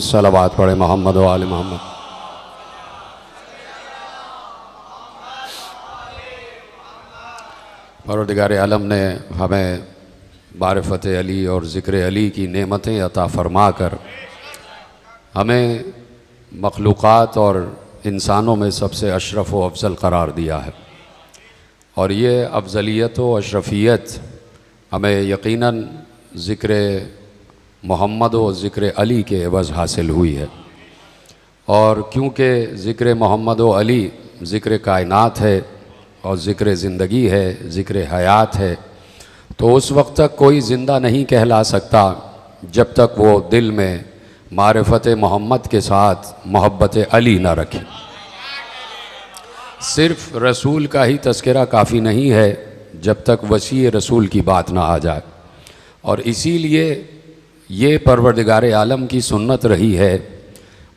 सलावत पढ़े मोहम्मद व आले मोहम्मद. परवरदिगार आलम ने हमें मारिफत अली और ज़िक्र अली की नेमतें अता फरमा कर हमें मखलूक़ात और इंसानों में सबसे अशरफ व अफजल करार दिया है और ये अफजलियत व अशरफियत हमें यकीनन ज़िक्र मोहम्मद व ज़िक्र अली के एवज़ हासिल हुई है. और क्योंकि ज़िक्र मोहम्मद व अली ज़िक्र कायनात है और ज़िक्र ज़िंदगी है, ज़िक्र हयात है, तो उस वक्त तक कोई ज़िंदा नहीं कहला सकता जब तक वो दिल में मारिफत मोहम्मद के साथ मोहब्बत अली न रखें. सिर्फ़ रसूल का ही तज़किरा काफ़ी नहीं है जब तक वसी रसूल की बात ना आ जाए. और इसीलिए ये परवरदिगार आलम की सुन्नत रही है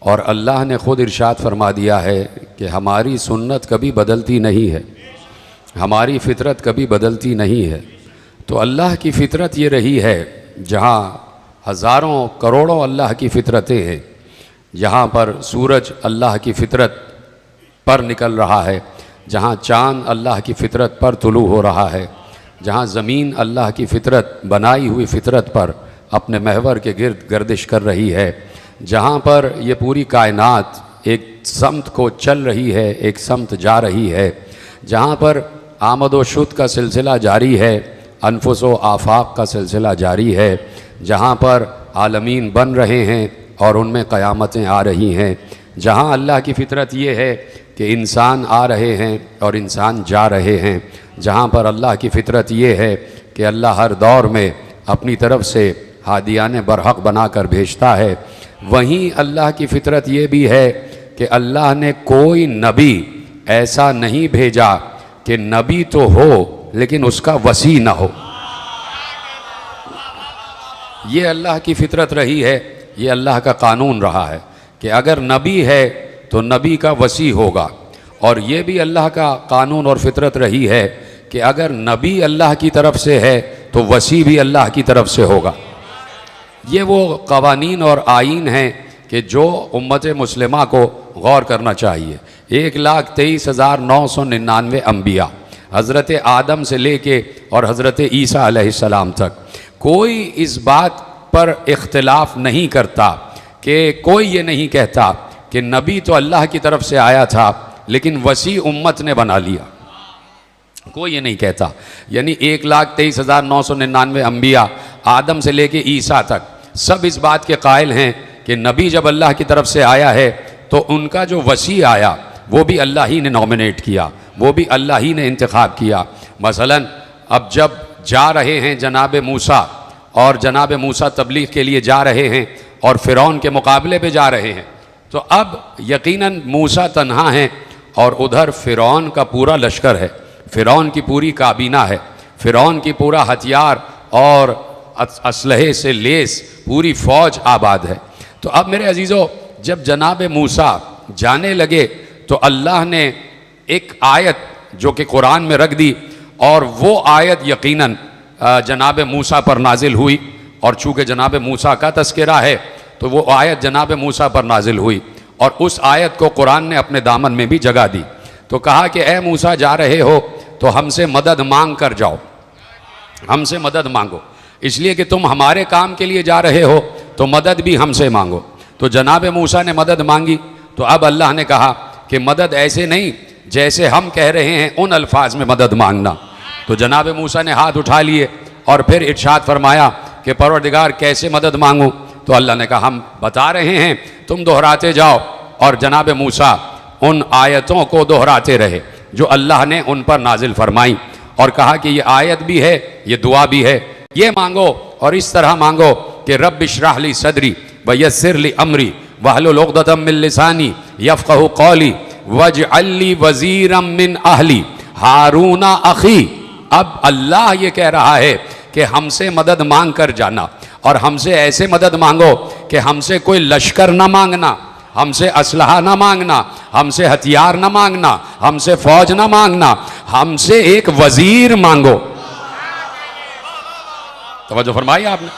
और अल्लाह ने ख़ुद इरशाद फरमा दिया है कि हमारी सुन्नत कभी बदलती नहीं है, हमारी फ़ितरत कभी बदलती नहीं है. तो अल्लाह की फ़ितरत ये रही है जहाँ हज़ारों करोड़ों अल्लाह की फ़ितरतें हैं। जहाँ पर सूरज अल्लाह की फ़ितरत पर निकल रहा है, जहाँ चाँद अल्लाह की फ़ितरत पर तुलू हो रहा है, जहाँ ज़मीन अल्लाह की फ़ितरत बनाई हुई फ़ितरत पर अपने महवर के गिर्द गर्दिश कर रही है, जहाँ पर ये पूरी कायनात एक समत को चल रही है, एक समत जा रही है, जहाँ पर आमद व शुद्ध का सिलसिला जारी है, अनफुस व आफाक का सिलसिला जारी है, जहाँ पर आलमीन बन रहे हैं और उनमें क़यामतें आ रही हैं, जहाँ अल्लाह की फ़ितरत ये है कि इंसान आ रहे हैं और इंसान जा रहे हैं, जहाँ पर अल्लाह की फ़ितरत ये है कि अल्लाह हर दौर में अपनी तरफ से हादियाने बरहक बना कर भेजता है, वहीं अल्लाह की फ़ितरत ये भी है कि अल्लाह ने कोई नबी ऐसा नहीं भेजा कि नबी तो हो लेकिन उसका वसी ना हो। ये अल्लाह की फ़ितरत रही है, ये अल्लाह का कानून रहा है कि अगर नबी है तो नबी का वसी होगा, और ये भी अल्लाह का कानून और फ़ितरत रही है कि अगर नबी अल्लाह की तरफ से है तो वसी भी अल्लाह की तरफ से होगा। ये वो क़वानीन और आईन हैं कि जो उम्मत मुस्लिमा को गौर करना चाहिए। 1,23,999 अम्बिया, हज़रत आदम से लेके और हज़रत ईसा अलैहिस्सलाम तक, कोई इस बात पर इख्तिलाफ नहीं करता कि कोई ये नहीं कहता कि नबी तो अल्लाह की तरफ से आया था लेकिन वसी उम्मत ने बना लिया, कोई ये नहीं कहता। यानी 1,23,999 अम्बिया आदम से लेके ईसा तक सब इस बात के कायल हैं कि नबी जब अल्लाह की तरफ से आया है तो उनका जो वसी आया वो भी अल्लाह ही ने नॉमिनेट किया, वो भी अल्लाह ही ने इंतखाब किया। मसलन अब जब जा रहे हैं जनाब मूसा, और जनाब मूसा तबलीग के लिए जा रहे हैं और फ़िरौन के मुकाबले पे जा रहे हैं, तो अब यकीनन मूसा तन्हा हैं और उधर फ़िरौन का पूरा लश्कर है, फ़िरौन की पूरी काबीना है, फ़िरौन की पूरा हथियार और असलहे से लेस पूरी फ़ौज आबाद है। तो अब मेरे अजीज़ों, जब जनाब मूसा जाने लगे तो अल्लाह ने एक आयत जो कि कुरान में रख दी, और वो आयत यकीनन जनाब मूसा पर नाजिल हुई, और चूँकि जनाब मूसा का तस्करा है तो वो आयत जनाब मूसा पर नाजिल हुई, और उस आयत को कुरान ने अपने दामन में भी जगह दी। तो कहा कि ए मूसा जा रहे हो तो हमसे मदद मांग कर जाओ, हमसे मदद मांगो, इसलिए कि तुम हमारे काम के लिए जा रहे हो तो मदद भी हमसे मांगो। तो जनाब मूसा ने मदद मांगी, तो अब अल्लाह ने कहा कि मदद ऐसे नहीं जैसे हम कह रहे हैं उन अल्फाज में मदद मांगना। तो जनाब मूसा ने हाथ उठा लिए और फिर इरशाद फरमाया कि परवरदिगार कैसे मदद मांगूं? तो अल्लाह ने कहा हम बता रहे हैं, तुम दोहराते जाओ। और जनाब मूसा उन आयतों को दोहराते रहे जो अल्लाह ने उन पर नाजिल फरमाई, और कहा कि ये आयत भी है, ये दुआ भी है, ये मांगो और इस तरह मांगो कि रब्ब इश्रह ली सदरी व यस्सिर ली अमरी वहलुल उक़दतम मिन लिसानी यफ़क़हू क़ौली वजअल ली वज़ीरम मिन अहली हारूना अख़ी। अब अल्लाह ये कह रहा है कि हमसे मदद मांग कर जाना, और हमसे ऐसे मदद मांगो कि हमसे कोई लश्कर ना मांगना, हमसे असलहा ना मांगना, हमसे हथियार ना मांगना, हमसे फौज ना मांगना, हमसे एक वजीर मांगो। तवज्जो फरमाई आपने,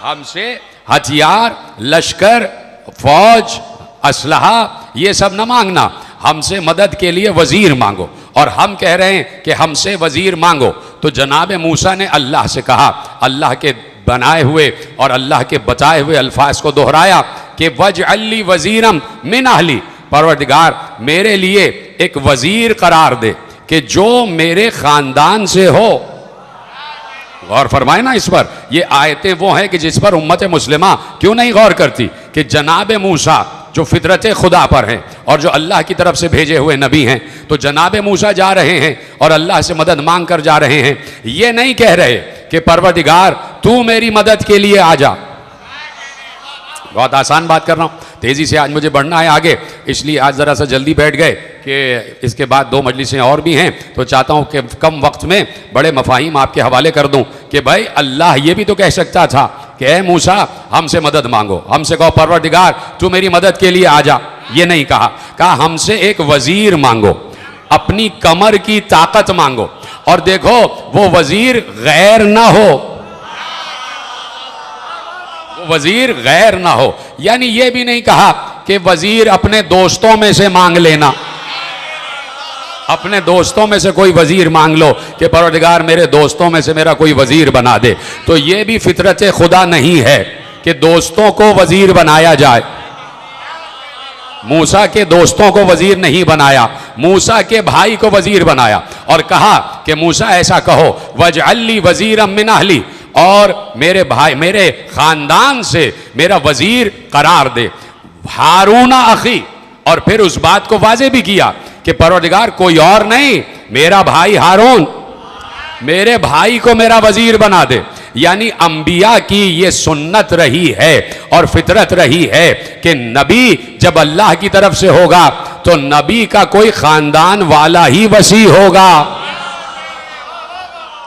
हमसे हथियार, लश्कर, फौज, असलहा ये सब ना मांगना, हमसे मदद के लिए वजीर मांगो। और हम कह रहे हैं कि हमसे वजीर मांगो। तो जनाब मूसा ने अल्लाह से कहा, अल्लाह के बनाए हुए और अल्लाह के बताए हुए अल्फाज को दोहराया कि वजअल ली वजीरम मिन अहली, परवरदिगार मेरे लिए एक वजीर करार दे कि जो मेरे ख़ानदान से हो। गौर फरमाए ना इस पर, ये आयतें वो हैं कि जिस पर उम्मत मुस्लिमा क्यों नहीं गौर करती कि जनाब मूसा जो फितरत खुदा पर हैं और जो अल्लाह की तरफ से भेजे हुए नबी हैं, तो जनाब मूसा जा रहे हैं और अल्लाह से मदद मांग कर जा रहे हैं, ये नहीं कह रहे कि परवरदिगार तू मेरी मदद के लिए आ जा। बहुत आसान बात कर रहा हूँ, तेज़ी से आज मुझे बढ़ना है आगे, इसलिए आज ज़रा सा जल्दी बैठ गए कि इसके बाद 2 मजलिसें और भी हैं, तो चाहता हूँ कि कम वक्त में बड़े मफाहिम आपके हवाले कर दूँ कि भाई अल्लाह ये भी तो कह सकता था कि ए मूसा हमसे मदद मांगो, हमसे कहो परवरदिगार तू मेरी मदद के लिए आ जा। ये नहीं कहा, कहा हमसे एक वजीर मांगो, अपनी कमर की ताकत मांगो, और देखो वो वजीर गैर ना हो, वो वजीर गैर ना हो, यानी ये भी नहीं कहा कि वजीर अपने दोस्तों में से मांग लेना, अपने दोस्तों में से कोई वजीर मांग लो कि परवरदिगार मेरे दोस्तों में से मेरा कोई वजीर बना दे। तो ये भी फितरत खुदा नहीं है कि दोस्तों को वजीर बनाया जाए। मूसा के दोस्तों को वजीर नहीं बनाया, मूसा के भाई को वजीर बनाया और कहा कि मूसा ऐसा कहो वजअल्ली वजीरम मिन अहली, और मेरे भाई मेरे खानदान से मेरा वजीर करार दे, हारूना अखी। और फिर उस बात को वाजे भी किया कि परवरदिगार कोई और नहीं, मेरा भाई हारून, मेरे भाई को मेरा वजीर बना दे। यानी अंबिया की ये सुन्नत रही है और फितरत रही है कि नबी जब अल्लाह की तरफ से होगा तो नबी का कोई खानदान वाला ही वसी होगा।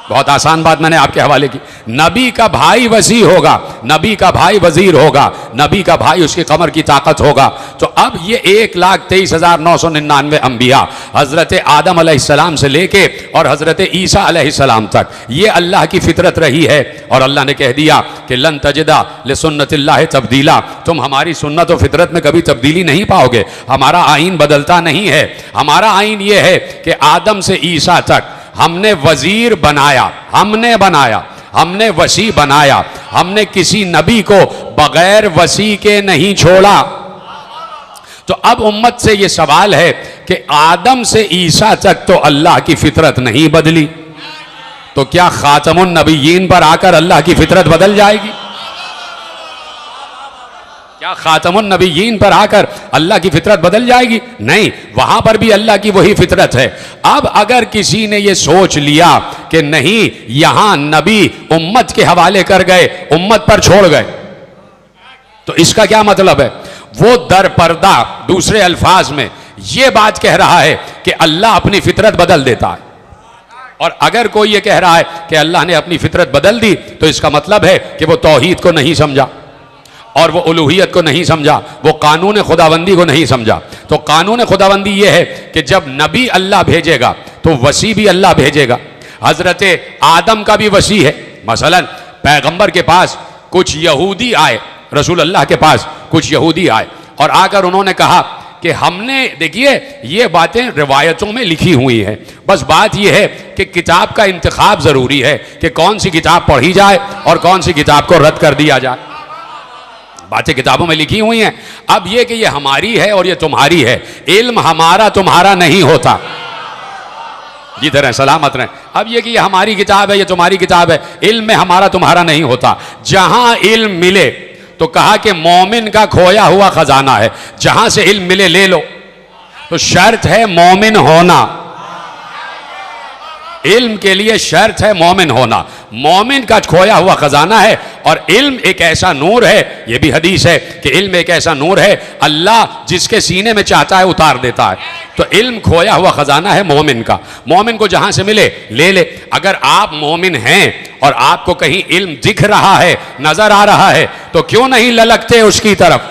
बहुत आसान बात मैंने आपके हवाले की। नबी का भाई वसी होगा, नबी का भाई वजीर होगा, नबी का भाई उसकी कमर की ताकत होगा। तो अब ये 1,23,999 अंबिया हजरत आदम अलैहिस्सलाम से लेके और हजरत ईसा अलैहिस्सलाम तक, ये अल्लाह की फितरत रही है। और अल्लाह ने कह दिया कि लन तजिदा लिसुन्नतिल्लाहि तब्दीला, तुम हमारी सुन्नत और फितरत में कभी तब्दीली नहीं पाओगे। हमारा आइन बदलता नहीं है। हमारा आइन ये है कि आदम से ईसा तक हमने वजीर बनाया, हमने वसी बनाया, हमने किसी नबी को बगैर वसी के नहीं छोड़ा। तो अब उम्मत से यह सवाल है कि आदम से ईसा तक तो अल्लाह की फितरत नहीं बदली, तो क्या खातमुन नबीयीन पर आकर अल्लाह की फितरत बदल जाएगी? क्या खातमुन नबीयीन पर आकर अल्लाह की फितरत बदल जाएगी? नहीं, वहां पर भी अल्लाह की वही फितरत है। अब अगर किसी ने यह सोच लिया कि नहीं, यहां नबी उम्मत के हवाले कर गए, उम्मत पर छोड़ गए, तो इसका क्या मतलब है? वो दर पर्दा दूसरे अल्फाज में यह बात कह रहा है कि अल्लाह अपनी फितरत बदल देता है। और अगर कोई यह कह रहा है कि अल्लाह ने अपनी फितरत बदल दी, तो इसका मतलब है कि वो तौहीद को नहीं समझा और वो उलूहियत को नहीं समझा, वो कानून खुदाबंदी को नहीं समझा। तो कानून खुदाबंदी ये है कि जब नबी अल्लाह भेजेगा तो वसी भी अल्लाह भेजेगा। हजरत आदम का भी वसी है। मसलन पैगंबर के पास कुछ यहूदी आए, रसूल अल्लाह के पास कुछ यहूदी आए और आकर उन्होंने कहा कि हमने, देखिए ये बातें रिवायतों में लिखी हुई हैं, बस बात यह है कि किताब का इंतखाब ज़रूरी है कि कौन सी किताब पढ़ी जाए और कौन सी किताब को रद्द कर दिया जाए। बातें किताबों में लिखी हुई हैं। अब ये कि ये हमारी है और ये तुम्हारी है, इल्म हमारा तुम्हारा नहीं होता। जी तरह सलामत रहे। अब ये कि ये हमारी किताब है, ये तुम्हारी किताब है, इल्म में हमारा तुम्हारा नहीं होता। जहां इल्म मिले, तो कहा कि मोमिन का खोया हुआ खजाना है, जहां से इल्म मिले ले लो। तो शर्त है मोमिन होना, इल्म के लिए शर्त है मोमिन होना। मोमिन का खोया हुआ खजाना है और इल्म एक ऐसा नूर है, यह भी हदीस है कि इल्म एक ऐसा नूर है अल्लाह जिसके सीने में चाहता है उतार देता है। तो इल्म खोया हुआ खजाना है मोमिन का, मोमिन को जहां से मिले ले ले। अगर आप मोमिन हैं और आपको कहीं इल्म दिख रहा है, नजर आ रहा है, तो क्यों नहीं ललकते उसकी तरफ,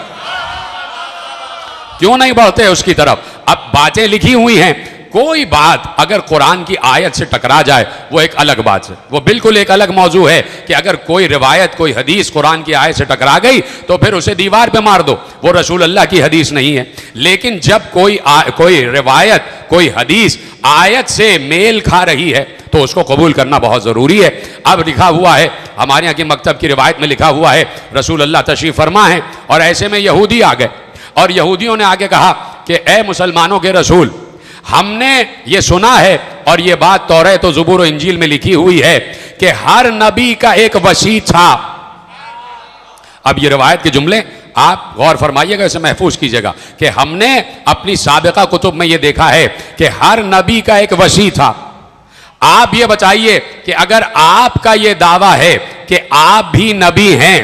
क्यों नहीं बढ़ते उसकी तरफ? अब बातें लिखी हुई हैं, कोई बात अगर कुरान की आयत से टकरा जाए वो एक अलग बात है, वो बिल्कुल एक अलग मौजू है कि अगर कोई रिवायत, कोई हदीस कुरान की आयत से टकरा गई तो फिर उसे दीवार पे मार दो, वो रसूल अल्लाह की हदीस नहीं है। लेकिन जब कोई रिवायत, कोई हदीस आयत से मेल खा रही है तो उसको कबूल करना बहुत ज़रूरी है। अब लिखा हुआ है, हमारे यहाँ की मकतब की रिवायत में लिखा हुआ है, रसूल अल्लाह तशरीफ़ फरमा है और ऐसे में यहूदी आ गए और यहूदियों ने आके कहा कि ए मुसलमानों के रसूल, हमने ये सुना है और ये बात तौरात और ज़बूर और इंजील में लिखी हुई है कि हर नबी का एक वसी था। अब ये रिवायत के जुमले आप गौर फरमाइएगा, इसे महफूज कीजिएगा कि हमने अपनी साबिका कुतुब में ये देखा है कि हर नबी का एक वसी था। आप ये बताइए कि अगर आपका ये दावा है कि आप भी नबी हैं,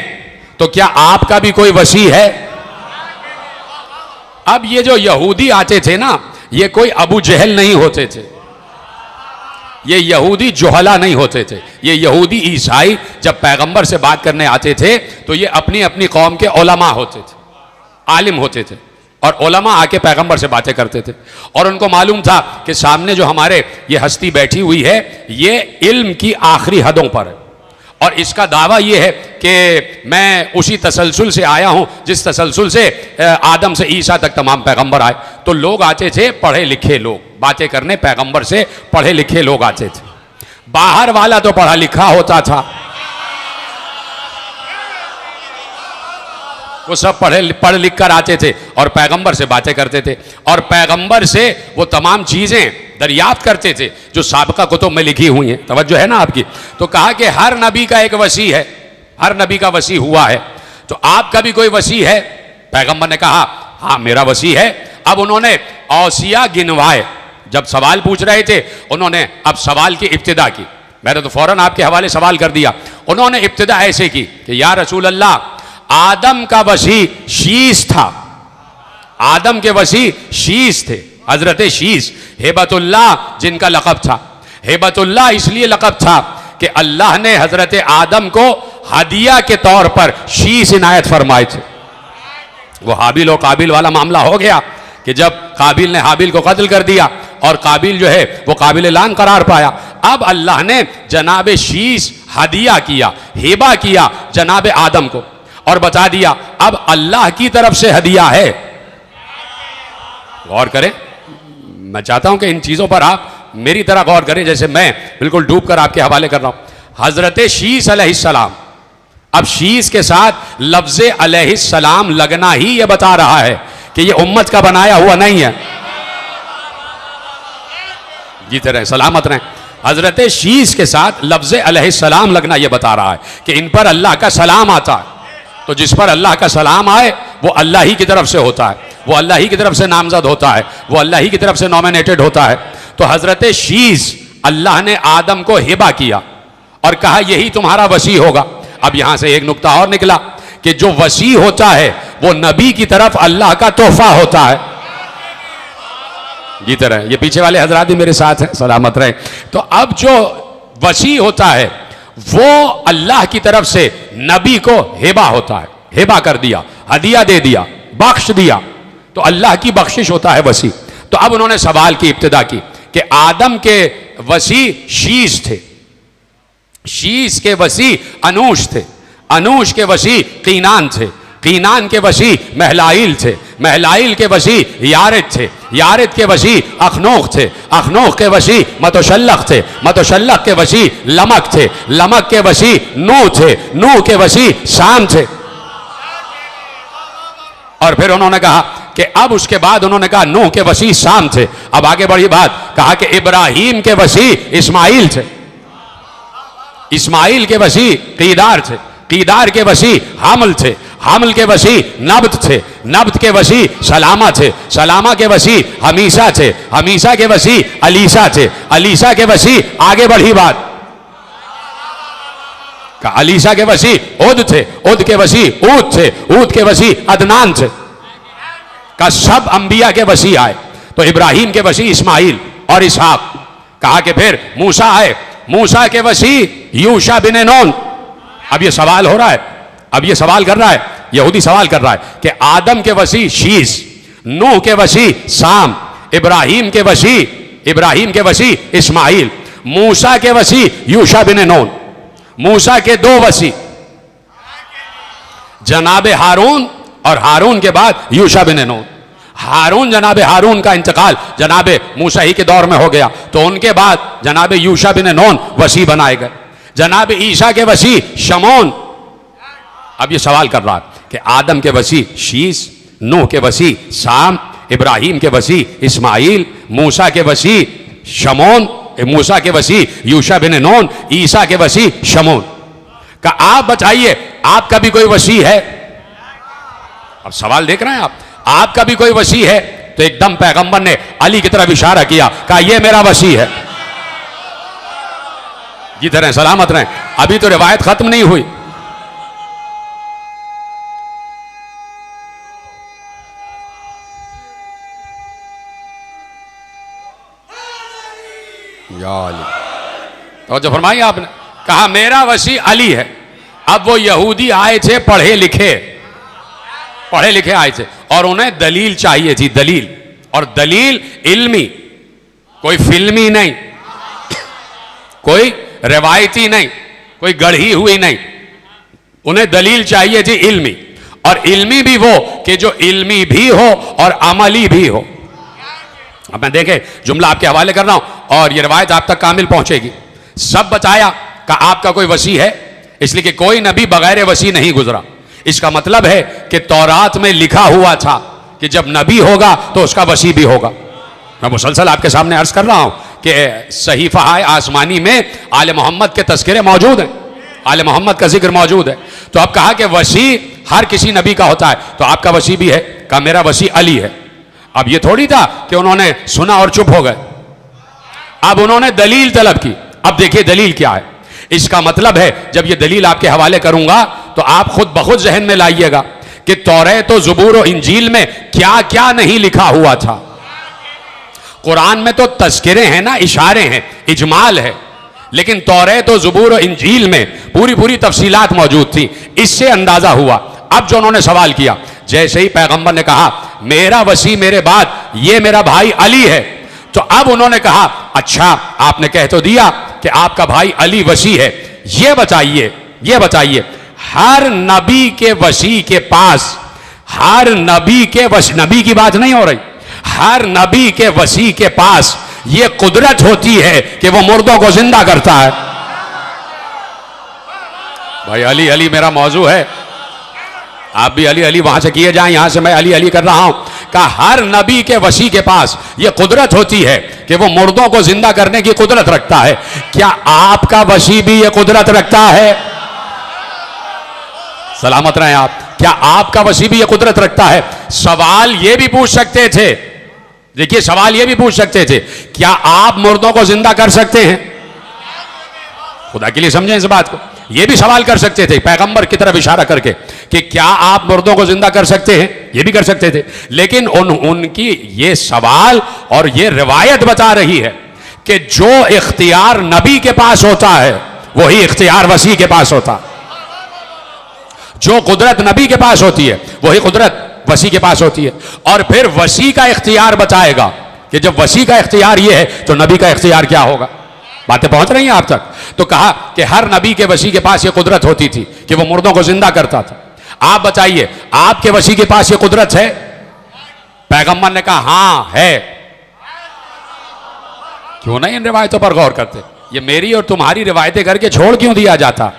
तो क्या आपका भी कोई वसी है? अब ये जो यहूदी आते थे ना, ये कोई अबू जहल नहीं होते थे, ये यहूदी जोहला नहीं होते थे। ये यहूदी ईसाई जब पैगंबर से बात करने आते थे तो ये अपनी अपनी कौम के उलमा होते थे, आलिम होते थे, और उलमा आके पैगंबर से बातें करते थे और उनको मालूम था कि सामने जो हमारे ये हस्ती बैठी हुई है ये इल्म की आखिरी हदों पर है और इसका दावा ये है कि मैं उसी तसलसल से आया हूं जिस तसलसल से आदम से ईसा तक तमाम पैगंबर आए। तो लोग आते थे पढ़े लिखे लोग, बातें करने पैगंबर से पढ़े लिखे लोग आते थे। बाहर वाला तो पढ़ा लिखा होता था, वो सब पढ़ लिख कर आते थे और पैगंबर से बातें करते थे और पैगंबर से वो तमाम चीज़ें दरियाफ्त करते थे जो साबिका कुतुब में लिखी हुई हैं। तवज्जो है ना आपकी? तो कहा कि हर नबी का एक वसी है, हर नबी का वसी हुआ है, तो आपका भी कोई वसी है? पैगंबर ने कहा हाँ मेरा वसी है। अब उन्होंने औसिया गिनवाए, जब सवाल पूछ रहे थे उन्होंने अब सवाल की इब्तिदा की। मैंने तो फौरन आपके हवाले सवाल कर दिया। उन्होंने इब्तिदा ऐसे की कि या रसूल अल्लाह, आदम का वसी शीस था, आदम के वसी शीस थे, हजरत शीस, हेबतुल्लाह जिनका लक़ब था। हेबतुल्लाह इसलिए लक़ब था कि अल्लाह ने हजरत आदम को हदिया के तौर पर शीस इनायत फरमाए थे। वो हाबिल और काबिल वाला मामला हो गया कि जब काबिल ने हाबिल को कत्ल कर दिया और काबिल जो है वो काबिल लान करार पाया। अब अल्लाह ने जनाब शीस हदिया किया, हेबा किया जनाब आदम को और बता दिया अब अल्लाह की तरफ से हदिया है। गौर करें, मैं चाहता हूं कि इन चीजों पर आप मेरी तरह गौर करें जैसे मैं बिल्कुल डूब कर आपके हवाले कर रहा हूं। हजरत शीस अलैहिस्सलाम, अब शीस के साथ लफ्ज अलैहिस्सलाम लगना ही यह बता रहा है कि यह उम्मत का बनाया हुआ नहीं है। जीते रहे, सलामत रहें। हजरत शीस के साथ लफ्ज अलैहिस्सलाम लगना यह बता रहा है कि इन पर अल्लाह का सलाम आता है। तो जिस पर अल्लाह का सलाम आए वो अल्लाह ही की तरफ से होता है, वो अल्लाह ही की तरफ से नामजद होता है, वो अल्लाह ही की तरफ से नॉमिनेटेड होता है। तो हजरत शीस अल्लाह ने आदम को हिबा किया और कहा यही तुम्हारा वसी होगा। अब यहां से एक नुक्ता और निकला कि जो वसी होता है वो नबी की तरफ अल्लाह का तोहफा होता है। जीते रहे, ये पीछे वाले हजरात भी मेरे साथ हैं, सलामत रहे। तो अब जो वसी होता है वो अल्लाह की तरफ से नबी को हिबा होता है, हिबा कर दिया, हदिया दे दिया, बख्श दिया, तो अल्लाह की बख्शिश होता है वसी। तो अब उन्होंने सवाल की इब्तिदा की कि आदम के वसी शीस थे, शीस के वसी अनूश थे, अनूश के वसी कीनान थे, कीनान के वसी महलाइल थे, महलाइल के वसी यारिद थे, यारिद के वसी अखनोख थे, अखनोख के वसी मतशल्लक थे, मतशल्लक के वसी लमक थे, लमक के वसी नूह थे, नूह के वसी शाम थे। और फिर उन्होंने कहा कि अब उसके बाद उन्होंने कहा नूह के वसी शाम थे। अब आगे बढ़ी बात, कहा कि इब्राहिम के वसी इस्माइल थे, इस्माइल के वसी कीदार थे, कीदार के वसी हामिल थे, हामिल के वसी नब्त थे, नब्त के वसी सलामा थे, सलामा के वसी हमीसा थे, हमीसा के वसी अलीसा थे, अलीसा के वसी आगे बढ़ी बात का अलीसा के वसी उद थे, उद के वसी ऊद थे, ऊद के वसी अदनान थे, का सब अंबिया के वसी आए। तो इब्राहिम के वसी इस्माइल और इसहाक। कहा कि फिर मूसा आए, मूसा के वसी यूशा बिन नून। अब ये सवाल हो रहा है, अब ये सवाल कर रहा है, यहूदी सवाल कर रहा है कि आदम के वसी शीस, नूह के वसी साम, इब्राहिम के वसी इस्माइल, मूसा के वसी यूशा बिन नून। मूसा के दो वसी जनाब हारून और हारून के बाद यूशा बिन नून। हारून जनाब हारून का इंतकाल जनाब मूसा ही के दौर में हो गया, तो उनके बाद जनाब यूशा बिन नून वसी बनाए गए। जनाब ईसा के वसी शमौन। अब ये सवाल कर रहा है कि आदम के वसी शीस, नूह के वसी साम, इब्राहिम के वसी इस्माइल, मूसा के वसी शमौन, मूसा के वसी यूशा बिन नून, ईसा के वसी शमौन। का आप बताइए आपका भी कोई वसी है? अब सवाल देख रहे हैं आपका भी कोई वसी है? तो एकदम पैगंबर ने अली की तरफ इशारा किया, कहा यह मेरा वसी है। जीते रहें, सलामत रहें। अभी तो रिवायत खत्म नहीं हुई। तो जो फरमाई आपने, कहा मेरा वसी अली है। अब वो यहूदी आए थे पढ़े लिखे आए थे और उन्हें दलील चाहिए थी, दलील, और दलील इल्मी, कोई फिल्मी नहीं, कोई रिवायती नहीं, कोई गढ़ी हुई नहीं, उन्हें दलील चाहिए थी इल्मी, और इल्मी भी वो कि जो इल्मी भी हो और अमली भी हो। अब मैं देखे जुमला आपके हवाले कर रहा हूं और ये रवायत आप तक कामिल पहुंचेगी। सब बताया कि आपका कोई वसी है, इसलिए कि कोई नबी बगैर वसी नहीं गुजरा। इसका मतलब है कि तौरात में लिखा हुआ था कि जब नबी होगा तो उसका वसी भी होगा। मैं मुसलसल आपके सामने अर्ज कर रहा हूं कि सहीफा आसमानी में आले मोहम्मद के तस्करे मौजूद हैं, आले मोहम्मद का जिक्र मौजूद है। तो अब कहा कि वसी हर किसी नबी का होता है, तो आपका वसी भी है। कहा मेरा वसी अली है। अब ये थोड़ी था कि उन्होंने सुना और चुप हो गए, अब उन्होंने दलील तलब की। अब देखिए दलील क्या है। इसका मतलब है जब ये दलील आपके हवाले करूंगा तो आप खुद ब खुद जहन में लाइएगा कि तौरात और ज़बूर और इंजील में क्या क्या नहीं लिखा हुआ था। कुरान में तो तस्किरे हैं ना, इशारे हैं, इजमाल है, लेकिन तौरात और ज़बूर और इंजील में पूरी पूरी तफसीलात मौजूद थी। इससे अंदाजा हुआ। अब जो उन्होंने सवाल किया, जैसे ही पैगंबर ने कहा मेरा वसी मेरे बाद ये मेरा भाई अली है, तो अब उन्होंने कहा अच्छा आपने कह तो दिया कि आपका भाई अली वसी है, ये बताइए हर नबी के वसी के पास, हर नबी के वसी, नबी की बात नहीं हो रही, हर नबी के वसी के पास ये कुदरत होती है कि वो मुर्दों को जिंदा करता है। भाई अली अली मेरा मौजू है, आप भी अली अली वहां से किए जाएं, यहां से मैं अली अली कर रहा हूं। का हर नबी के वसी के पास यह कुदरत होती है कि वो मुर्दों को जिंदा करने की कुदरत रखता है। क्या आपका वसी भी यह कुदरत रखता है? सलामत रहें आप। क्या आपका वसी भी यह कुदरत रखता है? सवाल यह भी पूछ सकते थे, देखिए सवाल यह भी पूछ सकते थे, क्या आप मुर्दों को जिंदा कर सकते हैं? खुदा के लिए समझें इस बात को। यह भी सवाल कर सकते थे पैगंबर की तरफ इशारा करके कि क्या आप मुर्दों को जिंदा कर सकते हैं, यह भी कर सकते थे। लेकिन उनकी ये सवाल और ये रिवायत बता रही है कि जो इख्तियार नबी के पास होता है वही इख्तियार वसी के पास होता है। जो कुदरत नबी के पास होती है वही कुदरत वसी के पास होती है। और फिर वसी का इख्तियार बताएगा कि जब वसी का इख्तियार यह है तो नबी का इख्तियार क्या होगा। बातें पहुंच रही हैं आप तक? तो कहा कि हर नबी के वसी के पास यह कुदरत होती थी कि वो मुर्दों को जिंदा करता था। आप बताइए आपके वसी के पास यह कुदरत है? पैगंबर ने कहा हां है। क्यों नहीं इन रिवायतों पर गौर करते? ये मेरी और तुम्हारी रिवायतें करके छोड़ क्यों दिया जाता?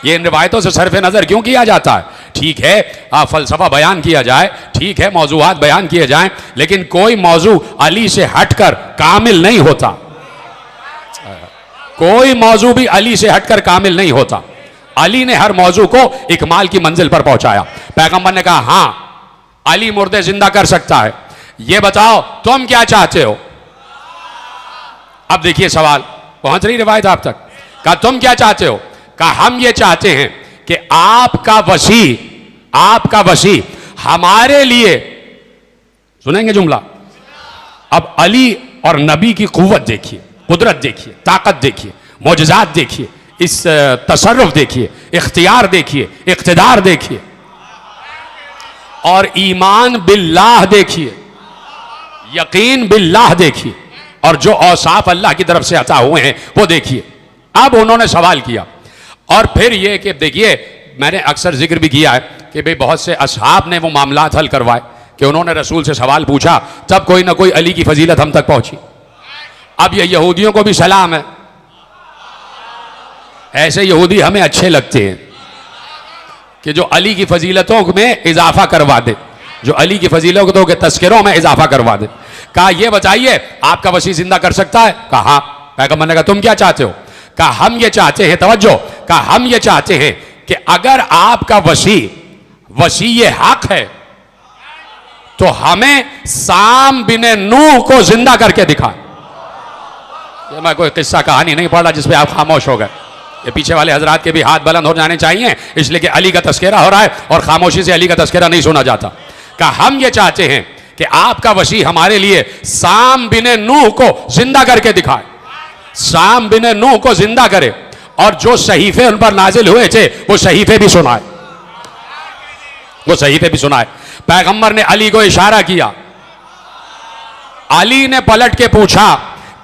ये इन रिवायतों से सरफ नजर क्यों किया जाता है? ठीक है फलसफा बयान किया जाए, ठीक है मौजूआत बयान किए जाएं, लेकिन कोई मौजू अली से हटकर कामिल नहीं होता। कोई मौजू भी अली से हटकर कामिल नहीं होता। अली ने हर मौजू को इकमाल की मंजिल पर पहुंचाया। पैगंबर ने कहा हां अली मुर्दे जिंदा कर सकता है। यह बताओ तुम क्या चाहते हो? अब देखिए सवाल पहुंच रही रिवायत आप तक। कहा तुम क्या चाहते हो? कहा हम ये चाहते हैं कि आपका वसी हमारे लिए, सुनेंगे जुमला, अब अली और नबी की कुव्वत देखिए, कुदरत देखिए, ताकत देखिए, मौजज़ात देखिए, इस तसर्रुफ देखिए, इख्तियार देखिए, इख्तिदार देखिए, और ईमान बिल्लाह देखिए, यकीन बिल्लाह देखिए, और जो औसाफ अल्लाह की तरफ से अता हुए हैं वो देखिए। अब उन्होंने सवाल किया और फिर ये कि देखिए मैंने अक्सर जिक्र भी किया है कि भाई बहुत से असहाब ने वो मामलात हल करवाए कि उन्होंने रसूल से सवाल पूछा, तब कोई ना कोई अली की फजीलत हम तक पहुंची। अब ये यहूदियों को भी सलाम है, ऐसे यहूदी हमें अच्छे लगते हैं कि जो अली की फजीलतों में इजाफा करवा दे, जो अली की फजीलतों के तस्करों में इजाफा करवा दे। कहा ये बताइए आपका वसी जिंदा कर सकता है? कहा हाँ। पैगंबर ने कहा तुम क्या चाहते हो? कहा हम ये चाहते हैं, तवज्जो, कहा हम ये चाहते हैं कि अगर आपका वसी ये हक है तो हमें साम बिन नूह को जिंदा करके दिखाए। ये मैं कोई किस्सा कहानी नहीं पढ़ रहा जिसपे आप खामोश हो गए। ये पीछे वाले हजरात के भी हाथ बुलंद हो जाने चाहिए, इसलिए कि अली का तस्करा हो रहा है और खामोशी से अली का तस्करा नहीं सुना जाता। कहा हम ये चाहते हैं कि आपका वसी हमारे लिए साम बिन नूह को जिंदा करके दिखाए, साम बिन नूह को जिंदा करे और जो सहीफे उन पर नाजिल हुए थे वो सहीफे भी सुनाए, वो सहीफे भी सुनाए। पैगंबर ने अली को इशारा किया। अली ने पलट के पूछा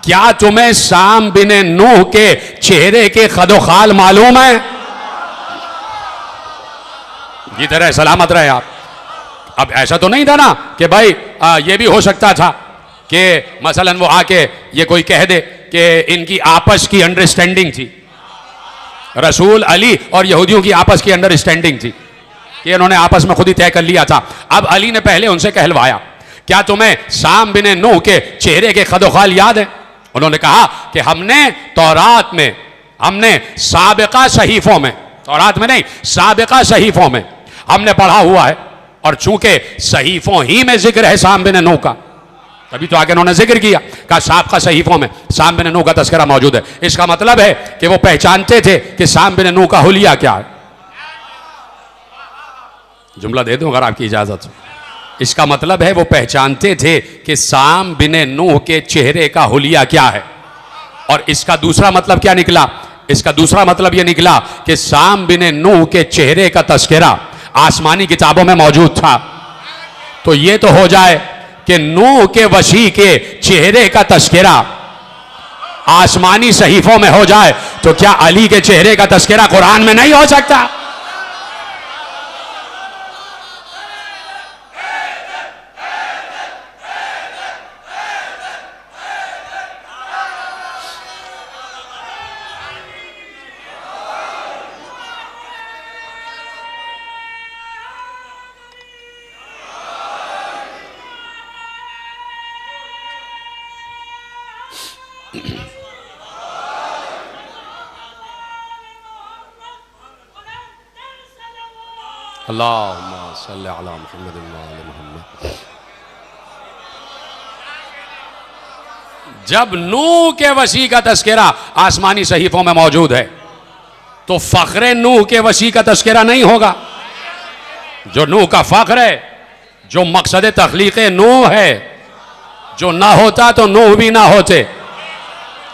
क्या तुम्हें साम बिन नूह के चेहरे के खदोखाल मालूम है? जीते रहे, सलामत रहे आप। अब ऐसा तो नहीं था ना कि भाई ये भी हो सकता था कि मसलन वो आके ये कोई कह दे कि इनकी आपस की अंडरस्टैंडिंग थी, रसूल अली और यहूदियों की आपस की अंडरस्टैंडिंग थी कि इन्होंने आपस में खुद ही तय कर लिया था। अब अली ने पहले उनसे कहलवाया, क्या तुम्हें साम बिन नूह के चेहरे के खदोखाल याद है? उन्होंने कहा कि हमने तौरात में, हमने साबिका सहीफों में, तौरात में नहीं साबिका सहीफों में हमने पढ़ा हुआ है, और चूंकि सहीफों ही में जिक्र है साम बिन नूह का, तभी तो आगे उन्होंने जिक्र किया, कहा साबिका सहीफों में साम बिन नूह का तस्करा मौजूद है। इसका मतलब है कि वो पहचानते थे कि साम बिन नूह का हुलिया क्या है। जुमला दे दूं अगर आपकी इजाजत हो। इसका मतलब है वो पहचानते थे कि साम बिन नूह के चेहरे का हुलिया क्या है। और इसका दूसरा मतलब क्या निकला? इसका दूसरा मतलब यह निकला कि साम बिन नूह के चेहरे का तस्करा आसमानी किताबों में मौजूद था। तो यह तो हो जाए कि नूह के वसी के चेहरे का तस्करा आसमानी सहीफों में हो जाए, तो क्या अली के चेहरे का तस्करा कुरान में नहीं हो सकता? अल्लाहुम्मा सल्ली अला मुहम्मद व आले मुहम्मद। जब नूह के वसी का तस्करा आसमानी सहीफों में मौजूद है, तो फख्र नूह के वसी का तस्करा नहीं होगा। जो नूह का फख्र है, जो मकसद तख्लीक नूह है, जो ना होता तो नूह भी ना होते,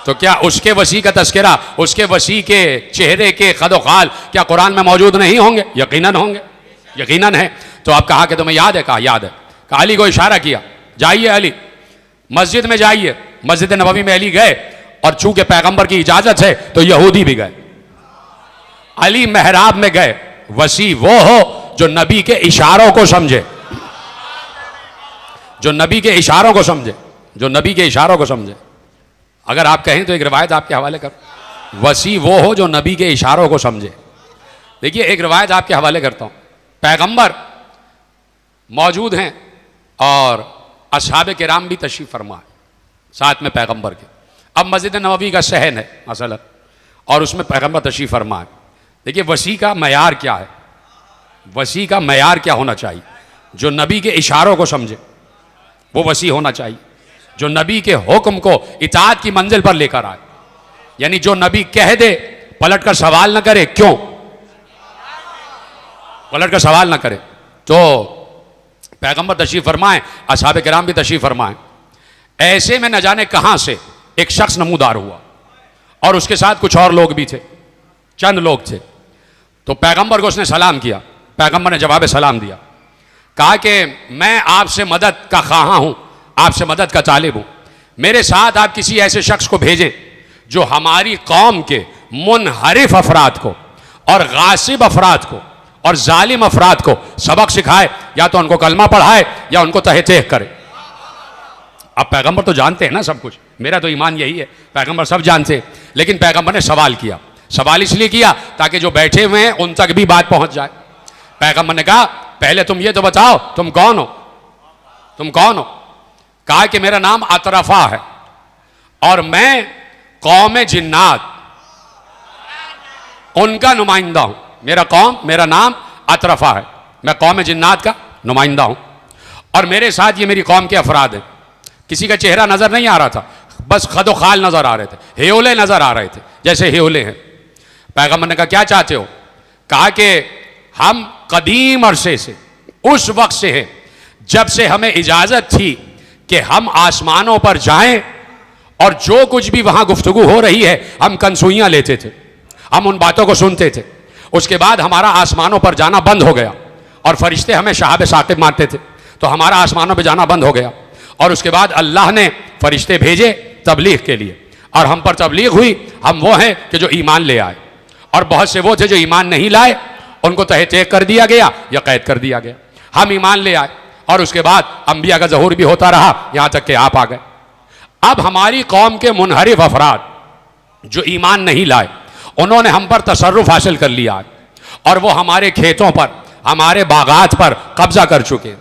तो क्या उसके वसी का तस्करा, उसके वसी के चेहरे के खदोखाल क्या कुरान में मौजूद नहीं होंगे? यकीनन होंगे, यकीनन है। तो आप कहा कि तुम्हें याद है? कहा याद है। कहा अली को इशारा किया, जाइए अली मस्जिद में जाइए। मस्जिद नबवी में अली गए, और चूंकि पैगंबर की इजाजत है तो यहूदी भी गए। अली मेहराब में गए। वसी वो हो जो नबी के इशारों को समझे, जो नबी के इशारों को समझे, जो नबी के इशारों को समझे। अगर आप कहें तो एक रिवायत आपके हवाले कर, वसी वो हो जो नबी के इशारों को समझे। देखिए एक रिवायत आपके हवाले करता हूं। पैगंबर मौजूद हैं और असहाब किराम भी तशरीफ फरमा है साथ में पैगंबर के। अब मस्जिद नबवी का सहन है मसलन, और उसमें पैगंबर तशरीफ फरमा है। देखिए वसी का मयार क्या है, वसी का मयार क्या होना चाहिए? जो नबी के इशारों को समझे वो वसी होना चाहिए, जो नबी के हुक्म को इताअत की मंजिल पर लेकर आए। यानी जो नबी कह दे पलट कर सवाल न करे, क्यों पलट कर सवाल न करे। तो पैगंबर तशरीफ फरमाए, असहाबे किराम भी तशरीफ फरमाए। ऐसे में न जाने कहां से एक शख्स नमूदार हुआ, और उसके साथ कुछ और लोग भी थे, चंद लोग थे। तो पैगंबर को उसने सलाम किया। पैगंबर ने जवाब सलाम दिया, कहा कि मैं आपसे मदद का ख्वाहा हूं, आपसे मदद का तालिब हूं। मेरे साथ आप किसी ऐसे शख्स को भेजें जो हमारी कौम के मुनहरिफ अफराद को और गासिब अफराद को और जालिम अफराद को सबक सिखाए, या तो उनको कलमा पढ़ाए या उनको तहे तह करे। अब पैगंबर तो जानते हैं ना सब कुछ, मेरा तो ईमान यही है, पैगंबर सब जानते हैं। लेकिन पैगंबर ने सवाल किया। सवाल इसलिए किया ताकि जो बैठे हुए हैं उन तक भी बात पहुंच जाए। पैगंबर ने कहा पहले तुम ये तो बताओ तुम कौन हो, तुम कौन हो? कहा कि मेरा नाम अतरफा है और मैं कौम जिन्नात उनका नुमाइंदा हूं। मेरा नाम अतरफा है, मैं कौम जिन्नात का नुमाइंदा हूं, और मेरे साथ ये मेरी कौम के अफराद हैं। किसी का चेहरा नजर नहीं आ रहा था, बस खदो खाल नजर आ रहे थे, हेओले नजर आ रहे थे, जैसे हेओले हैं। पैगंबर ने कहा क्या चाहते हो? कहा कि हम कदीम अरसे से, उस वक्त से हैं जब से हमें इजाजत थी कि हम आसमानों पर जाएं, और जो कुछ भी वहां गुफ्तगू हो रही है हम कंसूइयां लेते थे, हम उन बातों को सुनते थे। उसके बाद हमारा आसमानों पर जाना बंद हो गया, और फरिश्ते हमें शहाब साकिब मारते थे, तो हमारा आसमानों पर जाना बंद हो गया। और उसके बाद अल्लाह ने फरिश्ते भेजे तबलीग के लिए, और हम पर तबलीग हुई। हम वो हैं कि जो ईमान ले आए, और बहुत से वो थे जो ईमान नहीं लाए, उनको तहत कर दिया गया या कैद कर दिया गया। हम ईमान ले आए और उसके बाद अंबिया का ज़हूर भी होता रहा, यहां तक कि आप आ गए। अब हमारी कौम के मुनहरिफ अफराद जो ईमान नहीं लाए, उन्होंने हम पर तसर्रुफ हासिल कर लिया और वो हमारे खेतों पर, हमारे बागात पर कब्जा कर चुके।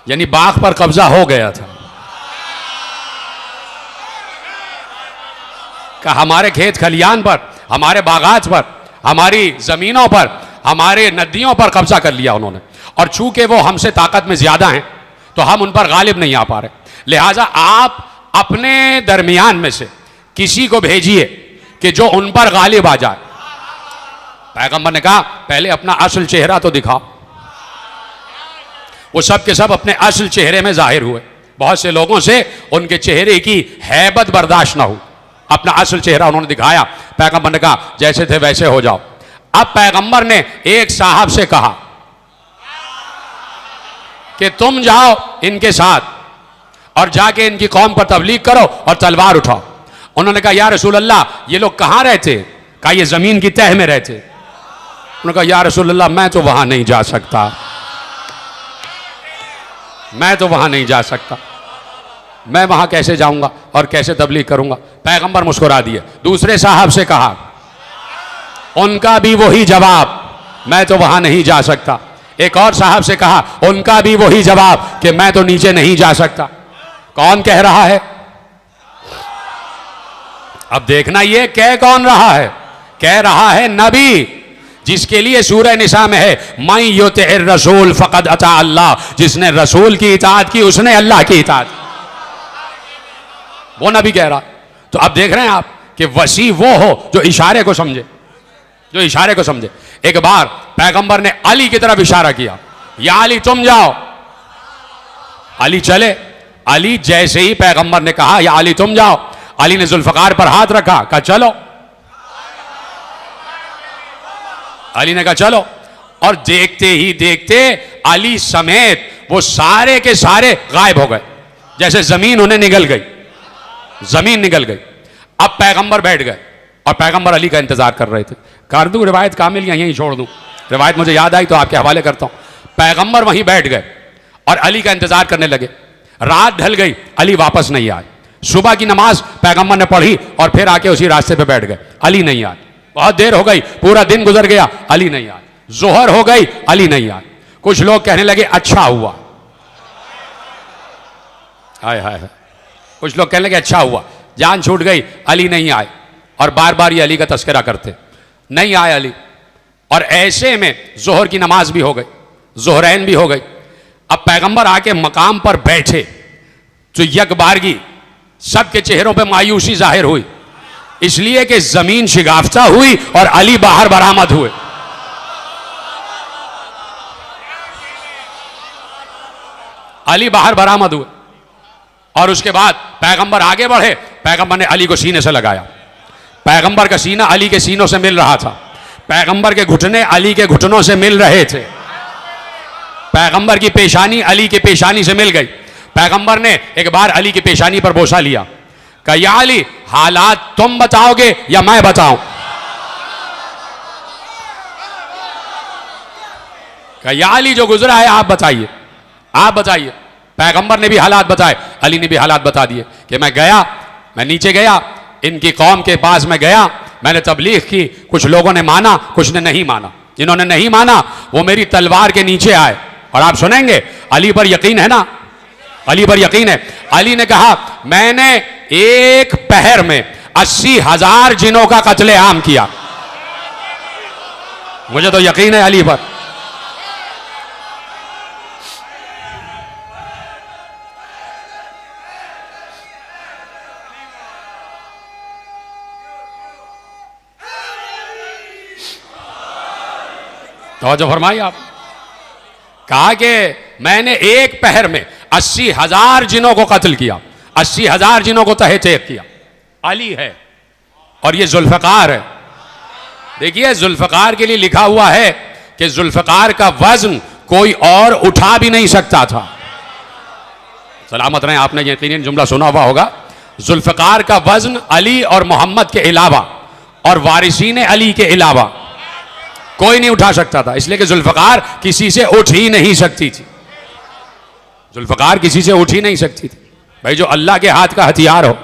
यानी बाग पर कब्जा हो गया था कि हमारे खेत खलियान पर, हमारे बागात पर, हमारी जमीनों पर, हमारे नदियों पर कब्जा कर लिया उन्होंने। और चूंकि वो हमसे ताकत में ज्यादा हैं तो हम उन पर गालिब नहीं आ पा रहे। लिहाजा आप अपने दरमियान में से किसी को भेजिए कि जो उन पर गालिब आ जाए। पैगंबर ने कहा पहले अपना असल चेहरा तो दिखाओ। वो सब के सब अपने असल चेहरे में जाहिर हुए। बहुत से लोगों से उनके चेहरे की हैबत बर्दाश्त ना हुई, अपना असल चेहरा उन्होंने दिखाया। पैगंबर ने कहा जैसे थे वैसे हो जाओ। अब पैगंबर ने एक साहब से कहा कि तुम जाओ इनके साथ और जाके इनकी कौम पर तबलीग करो और तलवार उठाओ। उन्होंने कहा या रसूल अल्लाह ये लोग कहां रहते? कहा ये जमीन की तह में रहते। उन्होंने कहा या रसूल अल्लाह मैं तो वहां नहीं जा सकता, मैं तो वहां नहीं जा सकता, मैं वहां कैसे जाऊंगा और कैसे तबलीग करूंगा? पैगंबर मुस्कुरा दिए। दूसरे साहब से कहा, उनका भी वही जवाब, मैं तो वहां नहीं जा सकता। एक और साहब से कहा, उनका भी वही जवाब कि मैं तो नीचे नहीं जा सकता। कौन कह रहा है? अब देखना ये कह कौन रहा है? कह रहा है नबी, जिसके लिए सूरह निसा में है मैं युतिर रसूल फकद अता अल्लाह। जिसने रसूल की इताअत की उसने अल्लाह की इताअत। वो नबी कह रहा। तो अब देख रहे हैं आप कि वसी वो हो जो इशारे को समझे, जो इशारे को समझे। एक बार पैगंबर ने अली की तरफ इशारा किया, या अली तुम जाओ। अली चले। अली जैसे ही पैगंबर ने कहा या अली तुम जाओ, अली ने जुल्फकार पर हाथ रखा, कहा चलो। अली ने कहा चलो। और देखते ही देखते अली समेत वो सारे के सारे गायब हो गए, जैसे जमीन उन्हें निगल गई, जमीन निगल गई। अब पैगंबर बैठ गए और पैगंबर अली का इंतजार कर रहे थे। कर दूं रिवायत कामिल या यहीं छोड़ दूं? रिवायत मुझे याद आई तो आपके हवाले करता हूं। पैगंबर वहीं बैठ गए और अली का इंतजार करने लगे। रात ढल गई, अली वापस नहीं आए। सुबह की नमाज पैगंबर ने पढ़ी और फिर आके उसी रास्ते पे बैठ गए, अली नहीं आए। बहुत देर हो गई, पूरा दिन गुजर गया, अली नहीं आए। जोहर हो गई, अली नहीं आए। कुछ लोग कहने लगे अच्छा हुआ, हाय हाय हाय। कुछ लोग कहने लगे अच्छा हुआ, जान छूट गई, अली नहीं आए। और बार बार ये अली का तस्करा करते, नहीं आए अली। और ऐसे में जोहर की नमाज भी हो गई, जोहरैन भी हो गई। अब पैगंबर आके मकाम पर बैठे तो यकबारगी सबके चेहरों पे मायूसी जाहिर हुई, इसलिए कि जमीन शिगाफ्ता हुई और अली बाहर बरामद हुए। अली बाहर बरामद हुए। और उसके बाद पैगंबर आगे बढ़े। पैगंबर ने अली को सीने से लगाया। पैगंबर का सीना अली के सीनों से मिल रहा था। पैगंबर के घुटने अली के घुटनों से मिल रहे थे। पैगंबर की पेशानी अली के पेशानी से मिल गई। पैगंबर ने एक बार अली की पेशानी पर बोसा लिया, कहा या अली हालात तुम बताओगे या मैं बताऊं? कहा या अली जो गुजरा है आप बताइए, आप बताइए। पैगंबर ने भी हालात बताए, अली ने भी हालात बता दिए कि मैं गया, मैं नीचे गया, इनकी कौम के पास में गया, मैंने तबलीग की, कुछ लोगों ने माना, कुछ ने नहीं माना। जिन्होंने नहीं माना वो मेरी तलवार के नीचे आए। और आप सुनेंगे, अली पर यकीन है ना, अली पर यकीन है। अली ने कहा मैंने एक पहर में 80,000 जिनों का कत्लेआम किया। मुझे तो यकीन है अली पर। तो फरमाइए आप। कहा कि मैंने एक पहर में 80,000 जिनों को कत्ल किया, 80,000 जिनों को तहे चेक किया। अली है और ये जुल्फकार है। देखिए जुल्फकार के लिए लिखा हुआ है कि जुल्फकार का वजन कोई और उठा भी नहीं सकता था। सलामत रहे, आपने यकीनन जुमला सुना हुआ होगा। जुल्फकार का वजन अली और मोहम्मद के अलावा और वारिसीन अली के अलावा कोई नहीं उठा सकता था, इसलिए कि जुल्फकार किसी से उठ ही नहीं सकती थी। जुल्फकार किसी से उठ ही नहीं सकती थी। भाई जो अल्लाह के हाथ का हथियार हो,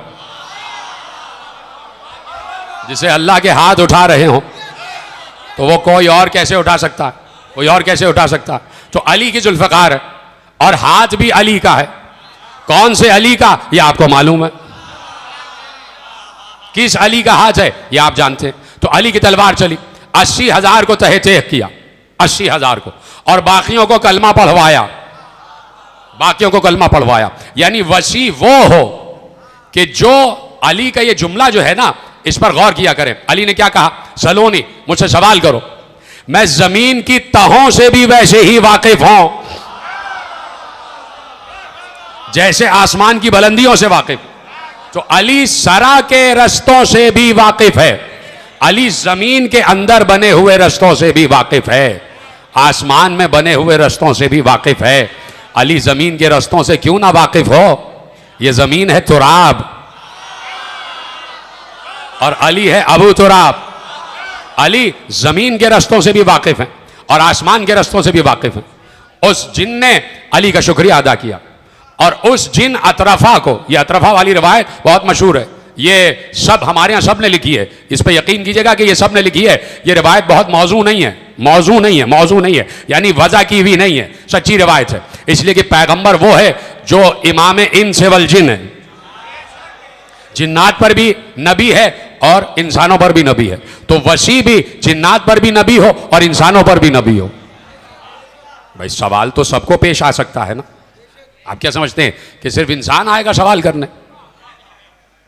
जिसे अल्लाह के हाथ उठा रहे हो, तो वो कोई और कैसे उठा सकता है? कोई और कैसे उठा सकता है? तो अली की जुल्फकार है और हाथ भी अली का है। कौन से अली का, ये आपको मालूम है। किस अली का हाथ है ये आप जानते हैं। तो अली की तलवार चली, 80,000 को तहे तह किया, 80,000 को, और बाकियों को कलमा पढ़वाया, बाकियों को कलमा पढ़वाया। यानी वसी वो हो कि जो अली का ये जुमला जो है ना, इस पर गौर किया करें। अली ने क्या कहा? सलोनी, मुझसे सवाल करो, मैं जमीन की तहों से भी वैसे ही वाकिफ हूं जैसे आसमान की बुलंदियों से वाकिफ। तो अली सरा के रस्तों से भी वाकिफ है, अली जमीन के अंदर बने हुए रस्तों से भी वाकिफ है, आसमान में बने हुए रस्तों से भी वाकिफ है। अली जमीन के रस्तों से क्यों ना वाकिफ हो? यह जमीन है तुराब और अली है अबू तुराब। अली जमीन के रस्तों से भी वाकिफ हैं और आसमान के रस्तों से भी वाकिफ हैं। उस जिन ने अली का शुक्रिया अदा किया और उस जिन अतरफा को, यह अतरफा वाली रवायत बहुत मशहूर है, ये सब हमारे यहाँ सब ने लिखी है, इस पर यकीन कीजिएगा कि ये सब ने लिखी है। ये रवायत बहुत मौजू नहीं है, मौजू नहीं है, मौजू नहीं है, यानी वजह की हुई नहीं है, सच्ची रवायत है। इसलिए कि पैगंबर वो है जो इमाम इंस वल जिन है, जिन्नात पर भी नबी है और इंसानों पर भी नबी है। तो वसी भी जिन्नात पर भी नबी हो और इंसानों पर भी नबी हो। भाई सवाल तो सबको पेश आ सकता है ना। आप क्या समझते हैं कि सिर्फ इंसान आएगा सवाल करने?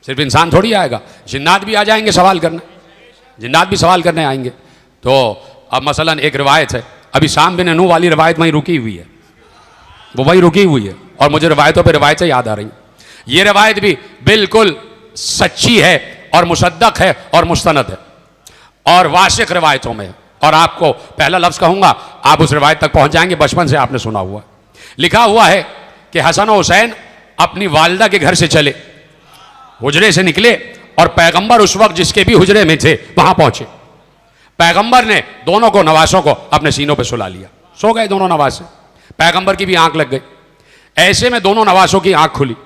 सिर्फ इंसान थोड़ी आएगा, जिन्नात भी आ जाएंगे सवाल करने, जिन्नात भी सवाल करने आएंगे। तो अब मसलन एक रिवायत है, अभी शाम बिन नूह वाली रिवायत वहीं रुकी हुई है, वो वहीं रुकी हुई है और मुझे रिवायतों पर रिवायतें याद आ रही। ये रिवायत भी बिल्कुल सच्ची है और मुसद्दक है और मुस्तनद है और वाशिक रिवायतों में। और आपको पहला लफ्ज़ कहूँगा, आप उस रिवायत तक पहुँच जाएंगे, बचपन से आपने सुना हुआ। लिखा हुआ है कि हसन और हुसैन अपनी वालिदा के घर से चले, हुजरे से निकले और पैगंबर उस वक्त जिसके भी हुजरे में थे वहाँ पहुँचे। पैगंबर ने दोनों को, नवासों को अपने सीनों पर सुला लिया, सो गए दोनों नवासे। पैगंबर की भी आंख लग गई। ऐसे में दोनों नवासों की आंख खुली,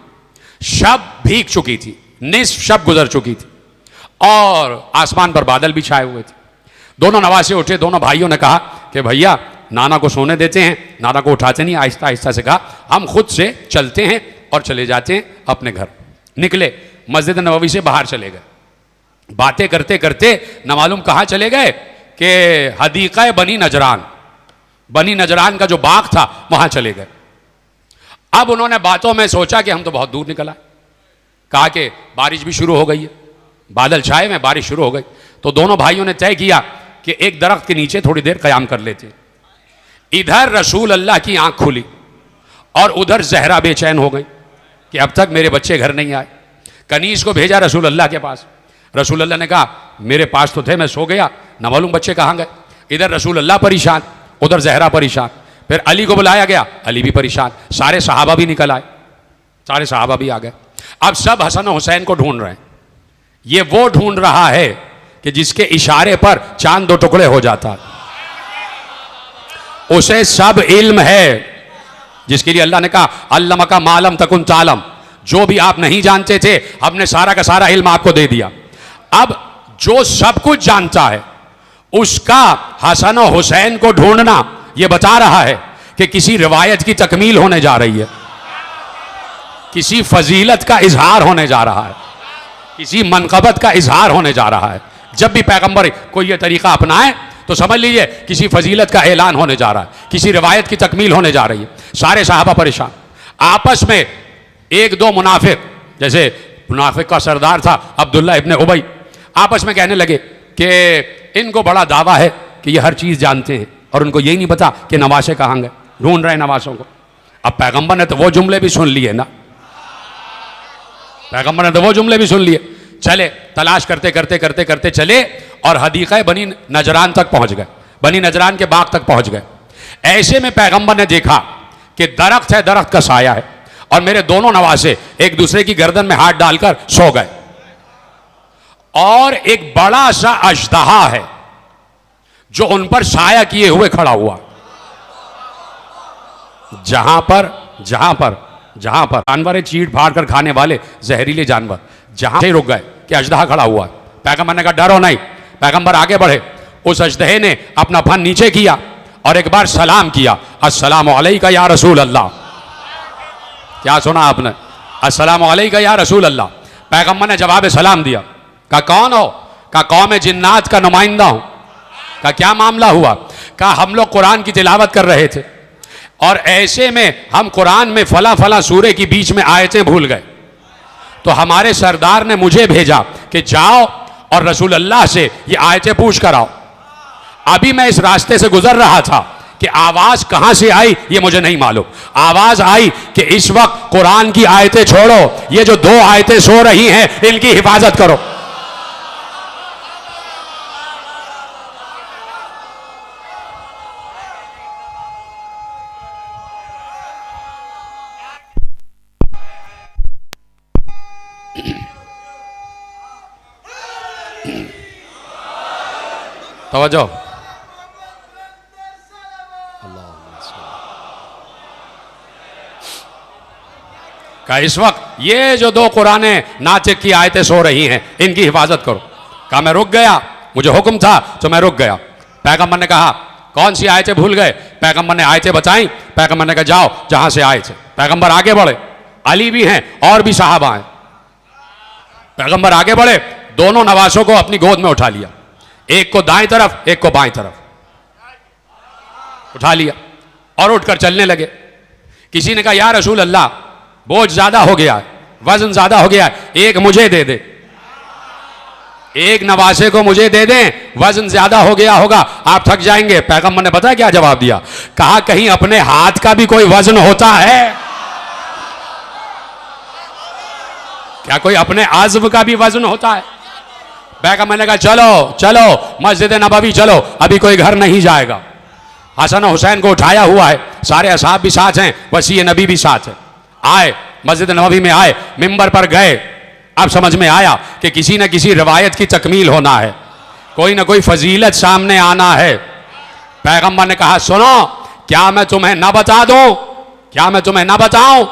शब भीग चुकी थी, निस्फ शब गुजर चुकी थी और आसमान पर बादल भी छाए हुए थे। दोनों नवासे उठे, दोनों भाइयों ने कहा कि भैया नाना को सोने देते हैं। नाना को उठाते नहीं, आहिस्ता आहिस्ता से कहा हम खुद से चलते हैं और चले जाते हैं अपने घर। निकले, मस्जिद नबवी से बाहर चले गए, बातें करते करते न मालूम कहाँ चले गए कि हदीक़ा बनी नजरान, बनी नजरान का जो बाग था वहाँ चले गए। अब उन्होंने बातों में सोचा कि हम तो बहुत दूर निकल आए। कहा कि बारिश भी शुरू हो गई है, बादल छाए में बारिश शुरू हो गई। तो दोनों भाइयों ने तय किया कि एक दरख्त के नीचे थोड़ी देर क़याम कर लेते। इधर रसूल अल्लाह की आंख खुली और उधर जहरा बेचैन हो गई कि अब तक मेरे बच्चे घर नहीं आए। कनीज को भेजा रसूल अल्लाह के पास। रसूल अल्लाह ने कहा मेरे पास तो थे, मैं सो गया, न मालूम बच्चे कहाँ गए। इधर रसूल अल्लाह परेशान, उधर जहरा परेशान। फिर अली को बुलाया गया, अली भी परेशान। सारे सहाबा भी निकल आए, सारे सहाबा भी आ गए। अब सब हसन और हुसैन को ढूंढ रहे हैं। ये वो ढूंढ रहा है कि जिसके इशारे पर चांद दो टुकड़े हो जाता, उसे सब इल्म है, जिसके लिए अल्लाह ने कहा अल्लमा का मालम तकुन तालम, जो भी आप नहीं जानते थे हमने सारा का सारा इल्म आपको दे दिया। अब जो सब कुछ जानता है उसका हसन और हुसैन को ढूंढना यह बता रहा है कि किसी रिवायत की तकमील होने जा रही है, किसी फजीलत का इजहार होने जा रहा है, किसी मनकबत का इजहार होने जा रहा है। जब भी पैगंबर कोई ये तरीका अपनाए तो समझ लीजिए किसी फजीलत का ऐलान होने जा रहा है, किसी रिवायत की तकमील होने जा रही है। सारे सहाबा परेशान। आपस में एक दो मुनाफिक, जैसे मुनाफिक का सरदार था अब्दुल्ला इब्ने उबई, आपस में कहने लगे कि इनको बड़ा दावा है कि ये हर चीज़ जानते हैं और उनको यही नहीं पता कि नवासे कहाँ गए, ढूंढ रहे नवासों को। अब पैगंबर ने तो वो जुमले भी सुन लिए ना, पैगंबर ने तो वो जुमले भी सुन लिए। चले, तलाश करते करते करते करते चले और हदीक़ा बनी नजरान तक पहुंच गए, बनी नजरान के बाग तक पहुंच गए। ऐसे में पैगंबर ने देखा कि दरख्त है, दरख्त का साया है और मेरे दोनों नवासे एक दूसरे की गर्दन में हाथ डालकर सो गए और एक बड़ा सा अजदहा है जो उन पर साया किए हुए खड़ा हुआ। जहां पर जानवर चीट फाड़ कर खाने वाले जहरीले जानवर, जहां से रुक गए कि अजदहा खड़ा हुआ। पैगंबर ने कहा डरो नहीं। पैगंबर आगे बढ़े, उस अजदहे ने अपना फन नीचे किया और एक बार सलाम किया, अस्सलामु अलैका या रसूल अल्लाह। क्या सुना आपने? अस्सलामु अलैका या रसूल अल्लाह। पैगंबर ने जवाब सलाम दिया। कहा कौन हो? कहा कौम जिन्नात का नुमाइंदा हूं। कहा क्या मामला हुआ? कहा हम लोग कुरान की तिलावत कर रहे थे और ऐसे में हम कुरान में फला फला सूरे की बीच में आयतें भूल गए, तो हमारे सरदार ने मुझे भेजा कि जाओ और रसूल अल्लाह से ये आयतें पूछ कर आओ। अभी मैं इस रास्ते से गुजर रहा था कि आवाज कहां से आई ये मुझे नहीं मालूम। आवाज आई कि इस वक्त कुरान की आयतें छोड़ो, ये जो 2 आयतें सो रही हैं इनकी हिफाजत करो। तवज्जो। कहा इस वक्त ये जो 2 कुरान नातिक की आयतें सो रही हैं इनकी हिफाजत करो। कहा मैं रुक गया, मुझे हुक्म था तो मैं रुक गया। पैगंबर ने कहा कौन सी आयतें भूल गए? पैगंबर ने आयतें बताई। पैगंबर ने कहा जाओ जहां से आए थे। पैगंबर आगे बढ़े, अली भी हैं और भी साहबा हैं। पैगंबर आगे बढ़े, दोनों नवासों को अपनी गोद में उठा लिया, एक को दाएं तरफ एक को बाएं तरफ उठा लिया और उठकर चलने लगे। किसी ने कहा या रसूल अल्लाह बोझ ज्यादा हो गया है, वजन ज्यादा हो गया है, एक मुझे दे दे, एक नवासे को मुझे दे दें, वजन ज्यादा हो गया होगा, आप थक जाएंगे। पैगंबर ने पता क्या जवाब दिया? कहा कहीं अपने हाथ का भी कोई वजन होता है क्या? कोई अपने आज़्म का भी वजन होता है? पैगंबर ने कहा चलो चलो मस्जिद नबवी चलो, अभी कोई घर नहीं जाएगा। हसन हुसैन को उठाया हुआ है, सारे असहाब भी साथ हैं, वसी नबी भी साथ है। आए मस्जिद नबवी में आए, मिंबर पर गए। अब समझ में आया कि किसी न किसी रिवायत की तकमील होना है, कोई ना कोई फजीलत सामने आना है। पैगंबर ने कहा सुनो, क्या मैं तुम्हें ना बता दूं, क्या मैं तुम्हें ना बताऊं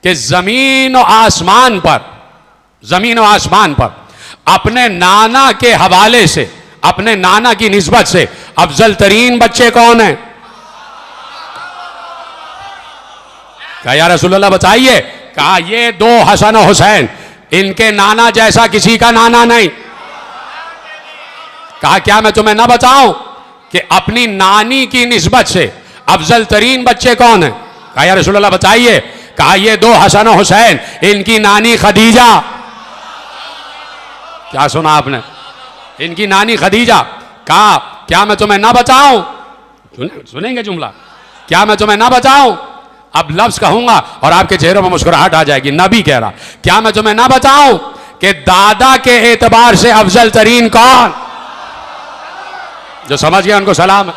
कि जमीन और आसमान पर अपने नाना के हवाले से, अपने नाना की निस्बत से अफजल तरीन बच्चे कौन है? कहा या रसूलल्लाह बताइए। कहा ये 2 हसन और हुसैन, इनके नाना जैसा किसी का नाना नहीं। कहा क्या मैं तुम्हें ना बताऊं कि अपनी नानी की निस्बत से अफजल तरीन बच्चे कौन है? कहा या रसूलल्लाह बताइए। कहा ये 2 हसन और हुसैन, इनकी नानी खदीजा। क्या सुना आपने? इनकी नानी खदीजा। कहा क्या मैं तुम्हें ना बताऊं, सुनेंगे जुमला, क्या मैं तुम्हें ना बताऊं? अब लफ्ज कहूंगा और आपके चेहरे पर मुस्कुराहट आ जाएगी। नबी कह रहा, क्या मैं तुम्हें ना बताऊं कि दादा के एतबार से अफजल तरीन कौन? जो समझ गया उनको सलाम।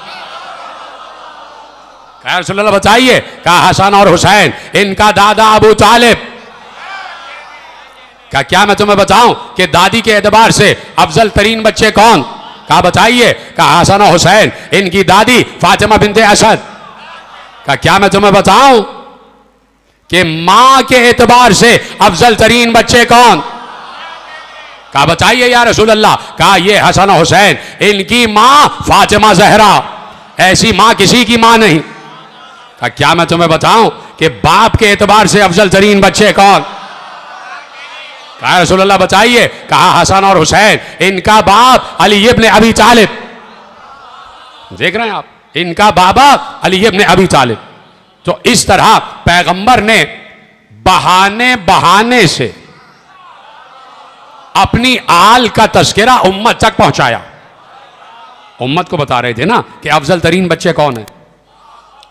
कहा रसूलल्लाह बताइए। कहा हसन और हुसैन, इनका दादा अबू तालिब। कहा क्या मैं तुम्हें बताऊं कि दादी के एतबार से अफजल तरीन बच्चे कौन? कहा बताइए। कहा हसन और हुसैन, इनकी दादी फातिमा बिनते असद। कहा क्या मैं तुम्हें बताऊं कि मां के एतबार से अफजल तरीन बच्चे कौन? कहा बताइए या रसूल अल्लाह। कहा ये हसन और हुसैन, इनकी मां फातिमा जहरा, ऐसी मां किसी की मां नहीं। कहा क्या मैं तुम्हें बताऊं कि बाप के एतबार से अफजल तरीन बच्चे कौन? कहा रसूलल्लाह बताइए। कहा हसन और हुसैन, इनका बाप अली इब्न अबी तालिब। देख रहे हैं आप, इनका बाबा अली इब्न अबी तालिब। तो इस तरह पैगंबर ने बहाने बहाने से अपनी आल का तस्करा उम्मत तक पहुंचाया। उम्मत को बता रहे थे ना कि अफजल तरीन बच्चे कौन है।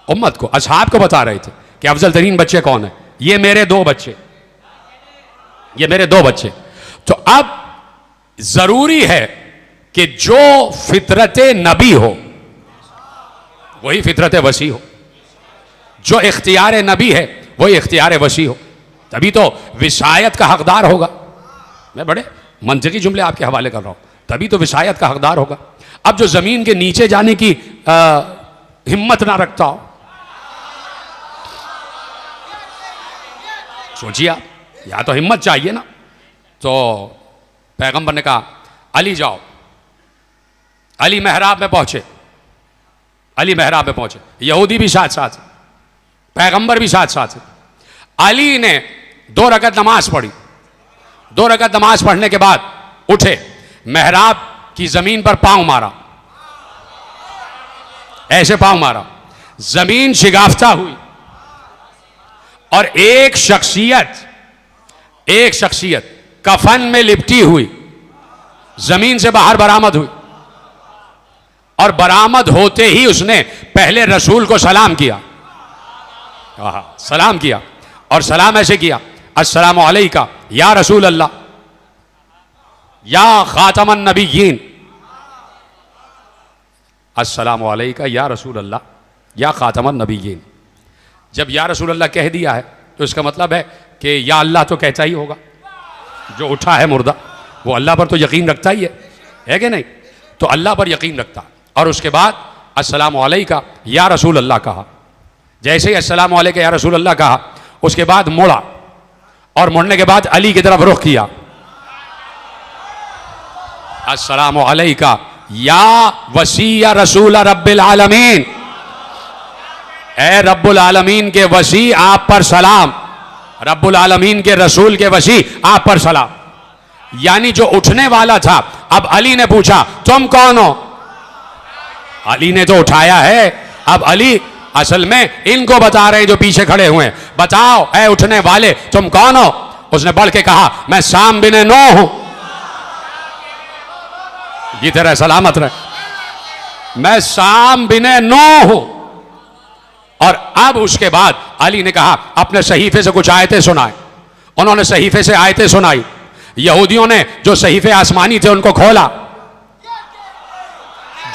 उम्मत को, असहाब को बता रहे थे कि अफजल तरीन बच्चे कौन है। ये मेरे 2 बच्चे, ये मेरे 2 बच्चे। तो अब जरूरी है कि जो फितरत नबी हो वही फितरत वसी हो, जो इख्तियार नबी है वही इख्तियार वसी हो, तभी तो विसायत का हकदार होगा। मैं बड़े मंतकी जुमले आपके हवाले कर रहा हूं, तभी तो विसायत का हकदार होगा। अब जो जमीन के नीचे जाने की हिम्मत ना रखता हो, सोचिए आप, या तो हिम्मत चाहिए ना। तो पैगंबर ने कहा अली जाओ। अली मेहराब में पहुंचे, अली मेहराब में पहुंचे, यहूदी भी साथ साथ, पैगंबर भी साथ साथ। अली ने 2 रकअत नमाज पढ़ी। 2 रकअत नमाज पढ़ने के बाद उठे, मेहराब की जमीन पर पांव मारा, ऐसे पांव मारा, जमीन शिगाफ्ता हुई और एक शख्सियत कफन में लिपटी हुई जमीन से बाहर बरामद हुई। और बरामद होते ही उसने पहले रसूल को सलाम किया, सलाम किया, और सलाम ऐसे किया, अस्सलामु अलैका या रसूल अल्लाह, या खातमन नबिय्यीन, अस्सलामु अलैका या रसूल अल्लाह या खातमन नबिय्यीन। जब या रसूल अल्लाह कह दिया है तो इसका मतलब है कि या अल्लाह तो कहता ही होगा, जो उठा है मुर्दा वो अल्लाह पर तो यकीन रखता ही है कि नहीं? तो अल्लाह पर यकीन रखता। और उसके बाद अस्सलामु अलैका या रसूल अल्लाह कहा। जैसे ही अस्सलामु अलैका या रसूल अल्लाह कहा, उसके बाद मुड़ा, और मुड़ने के बाद अली की तरफ रुख किया, अस्सलामु अलैका या वसी या रसूल रब्बिल आलमीन, ए रब्बुल आलमीन के वसी आप पर सलाम, रब्बुल आलमीन के रसूल के वसी आप पर सलाम। यानी जो उठने वाला था, अब अली ने पूछा तुम कौन हो? अली ने तो उठाया है, अब अली असल में इनको बता रहे हैं जो पीछे खड़े हुए हैं, बताओ ऐ उठने वाले तुम कौन हो? उसने बढ़ के कहा मैं साम बिन नूह हूं। जीते रहे, सलामत रहे, मैं साम बिन नूह हूं। और अब उसके बाद अली ने कहा अपने सहीफे से कुछ आयतें सुनाए। उन्होंने सहीफे से आयतें सुनाई। यहूदियों ने जो सहीफे आसमानी थे उनको खोला,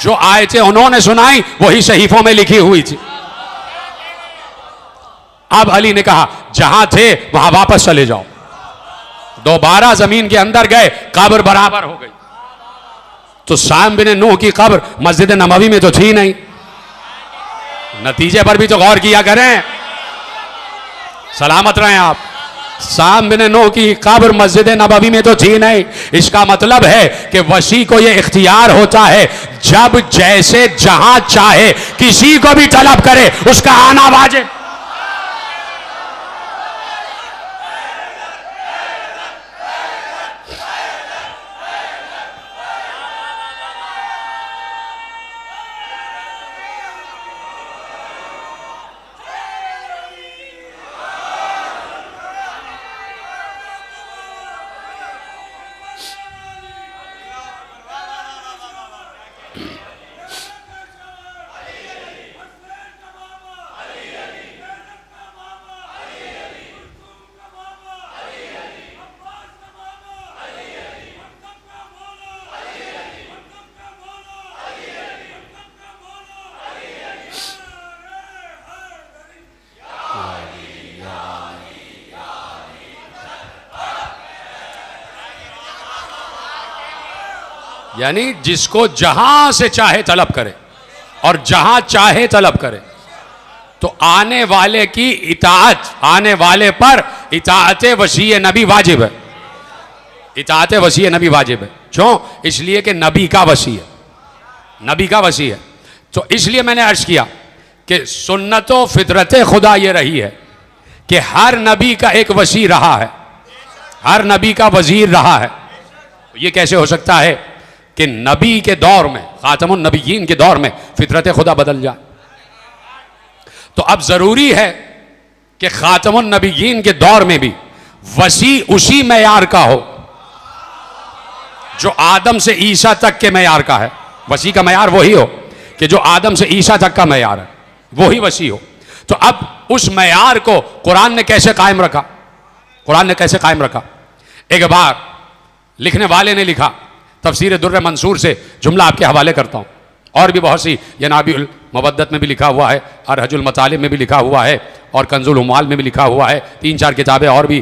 जो आयतें उन्होंने सुनाई वही सहीफों में लिखी हुई थी। अब अली ने कहा जहां थे वहां वापस चले जाओ। दोबारा जमीन के अंदर गए, कब्र बराबर हो गई। तो साम बिन नूह की कब्र मस्जिद नबवी में तो थी नहीं। नतीजे पर भी तो गौर किया करें, सलामत रहें आप। साम बिन नूह की कब्र मस्जिद नबवी में तो थी नहीं। इसका मतलब है कि वसी को यह इख्तियार होता है जब जैसे जहां चाहे किसी को भी तलब करे उसका आना वाजिब। यानी जिसको जहां से चाहे तलब करे और जहां चाहे तलब करे, तो आने वाले की इताअत, आने वाले पर इताअत वसी नबी वाजिब है। इताअत वसी नबी वाजिब है। क्यों? इसलिए कि नबी का वसी है, नबी का वसी है। तो इसलिए मैंने अर्ज किया कि सुन्नत व फितरत खुदा ये रही है कि हर नबी का एक वसी रहा है, हर नबी का वजीर रहा है। तो ये कैसे हो सकता है कि नबी के दौर में, खातमुन नबिय्यीन के दौर में फितरत खुदा बदल जाए? तो अब जरूरी है कि खातमुन नबिय्यीन के दौर में भी वसी उसी मैयार का हो जो आदम से ईसा तक के मैयार का है। वसी का मैयार वही हो कि जो आदम से ईसा तक का मैयार है, वही वसी हो। तो अब उस मैयार को कुरान ने कैसे कायम रखा? कुरान ने कैसे कायम रखा? एक बार लिखने वाले ने लिखा, तफसीर दुर्र मंसूर से जुमला आपके हवाले करता हूँ, और भी बहुत सी, जनाबुल मवद्दत में भी लिखा हुआ है, अरहजुल मतालिब में भी लिखा हुआ है, और कंजुल उमाल में भी लिखा हुआ है। 3-4 किताबें और भी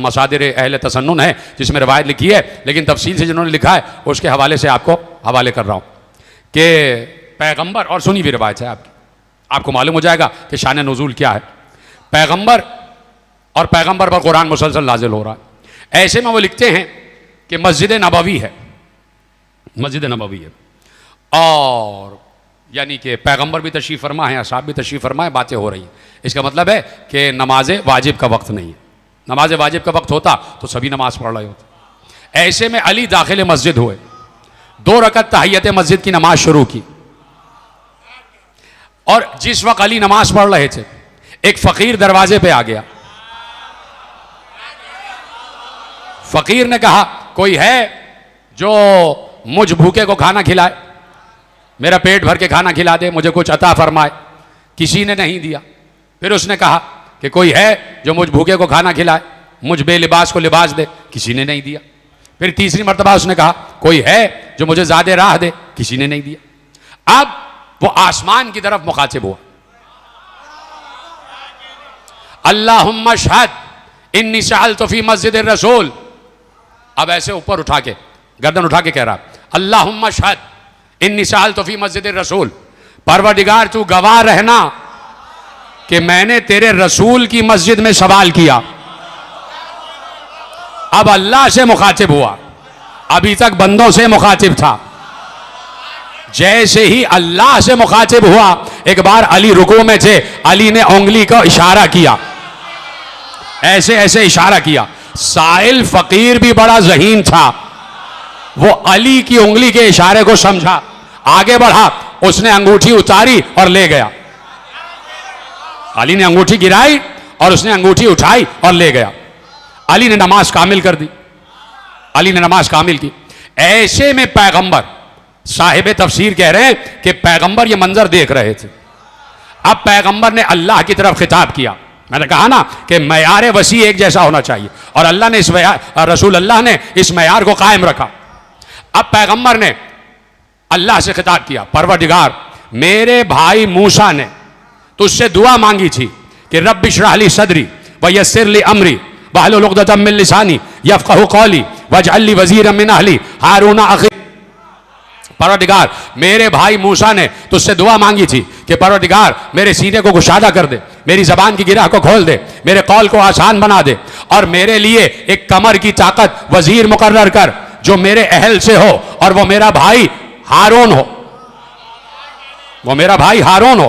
मसादिर अहले तसन्नुन है जिसमें रवायत लिखी है, लेकिन तफसील से जिन्होंने लिखा है उसके हवाले से आपको हवाले कर रहा हूँ। कि पैगंबर, और सुनी भी रिवायत है आपकी, आपको मालूम हो जाएगा कि शान नुज़ूल क्या है। पैगंबर और पैगंबर पर कुरान मुसलसल नाजिल हो रहा है। ऐसे में वो लिखते हैं कि मस्जिद नबवी है, मस्जिद नबवी है, और यानी कि पैगंबर भी तशरीफ़ फरमा है, असहाब भी तशरीफ़ फरमा है, बातें हो रही हैं। इसका मतलब है कि नमाज वाजिब का वक्त नहीं है। नमाज वाजिब का वक्त होता तो सभी नमाज पढ़ रहे होते। ऐसे में अली दाखिल मस्जिद हुए, 2 रकत तहियत मस्जिद की नमाज शुरू की, और जिस वक्त अली नमाज पढ़ रहे थे एक फ़कीर दरवाजे पे आ गया। फ़कीर ने कहा, कोई है जो मुझ भूखे को खाना खिलाए, मेरा पेट भर के खाना खिला दे, मुझे कुछ अता फरमाए। किसी ने नहीं दिया। फिर उसने कहा कि कोई है जो मुझ भूखे को खाना खिलाए, मुझ बेलिबास को लिबास दे, किसी ने नहीं दिया। फिर तीसरी मर्तबा उसने कहा, कोई है जो मुझे ज़्यादा राह दे, किसी ने नहीं दिया। अब वो आसमान की तरफ मुखातिब हुआ, अल्लाहुम्मा शहद इन्नी सअल्तु फी मस्जिद रसूल। अब ऐसे ऊपर उठा के, गर्दन उठा के कह रहा, अल्लाहुम्मा शहद इन्नी सअल्तु फी मस्जिद रसूल, परवरदिगार तू गवाह रहना कि मैंने तेरे रसूल की मस्जिद में सवाल किया। अब अल्लाह से मुखातिब हुआ, अभी तक बंदों से मुखातिब था। जैसे ही अल्लाह से मुखातिब हुआ, एक बार अली रुकू में थे, अली ने उंगली का इशारा किया, ऐसे ऐसे इशारा किया। साइल फकीर भी बड़ा ज़हीन था, वो अली की उंगली के इशारे को समझा, आगे बढ़ा, उसने अंगूठी उतारी और ले गया। अली ने अंगूठी गिराई और उसने अंगूठी उठाई और ले गया। अली ने नमाज कामिल कर दी, अली ने नमाज कामिल की। ऐसे में पैगंबर, साहिब तफसीर कह रहे हैं कि पैगंबर ये मंजर देख रहे थे। अब पैगंबर ने अल्लाह की तरफ खिताब किया। मैंने कहा ना कि मयार वसी एक जैसा होना चाहिए, और अल्लाह ने इस रसूल अल्लाह ने इस मयार को कायम रखा। अब पैगंबर ने अल्लाह से खिताब किया, परवरदिगार मेरे भाई मूसा ने तुझसे दुआ मांगी थी कि रब्बि इश्रह ली सदरी व यस्सिर ली अमरी वहलुल उक़दतम मिन लिसानी यफ़क़हू क़ौली वजअल ली वज़ीरम मिन अहली हारून अख़ी। परवरदिगार मेरे भाई मूसा ने तुझसे दुआ मांगी थी कि परवरदिगार मेरे सीने को कुशादा कर दे, मेरी जबान की गिरह को खोल दे, मेरे कौल को आसान बना दे, और मेरे लिए एक कमर की ताकत वजीर मुकर्रर कर जो मेरे अहल से हो, और वो मेरा भाई हारून हो, वो मेरा भाई हारून हो।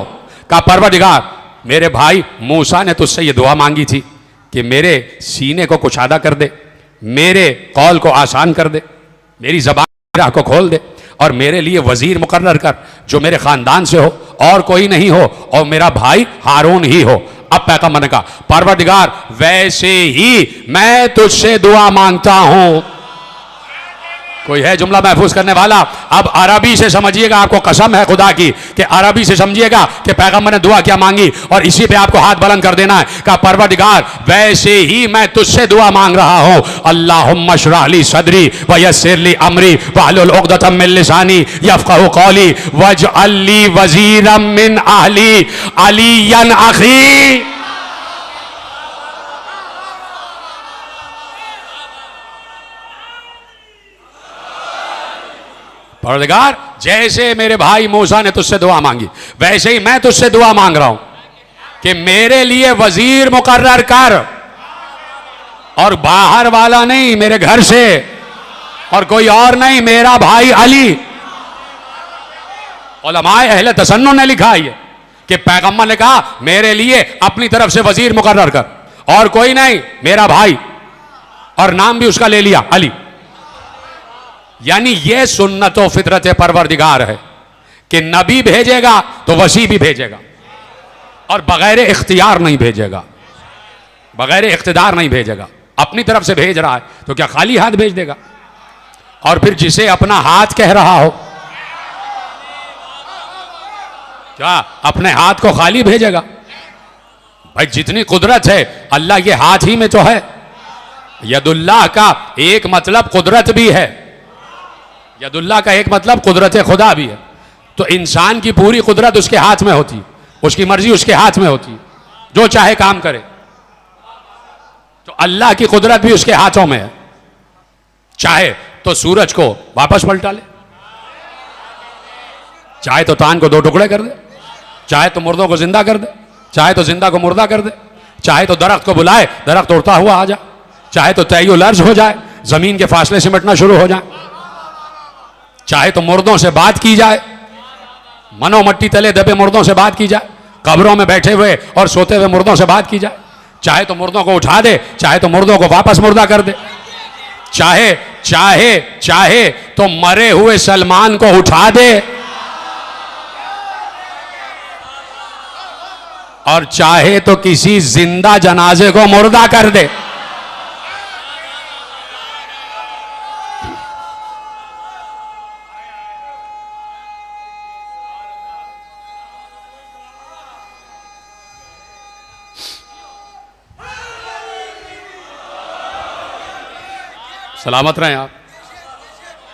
का परवरदिगार मेरे भाई मूसा ने तुझसे ये दुआ मांगी थी कि मेरे सीने को कुशादा कर दे, मेरे कौल को आसान कर दे, मेरी जबान की गिरह को खोल दे, और मेरे लिए वजीर मुकर्रर कर जो मेरे खानदान से हो, और कोई नहीं हो, और मेरा भाई हारून ही हो। अब पैगंबर ने कहा, परवरदिगार वैसे ही मैं तुझसे दुआ मांगता हूं। कोई है जुमला महफूज करने वाला? अब अरबी से समझिएगा, आपको कसम है खुदा की कि अरबी से समझिएगा कि पैगंबर ने दुआ क्या मांगी, और इसी पे आपको हाथ बुलंद कर देना है। कहा परवरदिगार वैसे ही मैं तुझसे दुआ मांग रहा हूं, अल्लाहुम्मा इश्रह ली सदरी व यस्सिर ली अमरी वहलुल उक़दतम मिन लिसानी यफ़क़हू क़ौली वजअल ली वज़ीरम मिन अहली अलियन अख़ी। परवरदिगार जैसे मेरे भाई मूसा ने तुझसे दुआ मांगी, वैसे ही मैं तुझसे दुआ मांग रहा हूं कि मेरे लिए वजीर मुकर्रर कर, और बाहर वाला नहीं, मेरे घर से, और कोई और नहीं, मेरा भाई अली। उलमाए अहले तसन्नुन ने लिखा है कि पैगंबर ने कहा मेरे लिए अपनी तरफ से वजीर मुकर्रर कर, और कोई नहीं, मेरा भाई, और नाम भी उसका ले लिया अली। यानी यह सुन्नत व फितरत परवरदिगार है कि नबी भेजेगा तो वसी भी भेजेगा, और बगैर इख्तियार नहीं भेजेगा, बगैर इख्तिदार नहीं भेजेगा। अपनी तरफ से भेज रहा है तो क्या खाली हाथ भेज देगा? और फिर जिसे अपना हाथ कह रहा हो, क्या अपने हाथ को खाली भेजेगा? भाई जितनी कुदरत है अल्लाह के हाथ ही में तो है। यदुल्लाह का एक मतलब कुदरत भी है, यदुल्लाह का एक मतलब कुदरत खुदा भी है। तो इंसान की पूरी कुदरत उसके हाथ में होती है, उसकी मर्जी उसके हाथ में होती है, जो चाहे काम करे। तो अल्लाह की कुदरत भी उसके हाथों में है, चाहे तो सूरज को वापस पलटा ले, चाहे तो तान को दो टुकड़े कर दे, चाहे तो मुर्दों को जिंदा कर दे, चाहे तो जिंदा को मुर्दा कर दे, चाहे तो दरख्त को बुलाए दरख्त उड़ता हुआ आ जाए, चाहे तो तय लर्ज हो जाए, जमीन के फासले सिमटना शुरू हो जाए, चाहे तो मुर्दों से बात की जाए, मनो मट्टी तले दबे मुर्दों से बात की जाए, कब्रों में बैठे हुए और सोते हुए मुर्दों से बात की जाए, चाहे तो मुर्दों को उठा दे, चाहे तो मुर्दों को वापस मुर्दा कर दे, चाहे चाहे चाहे तो मरे हुए सलमान को उठा दे और चाहे तो किसी जिंदा जनाजे को मुर्दा कर दे। सलामत रहें आप।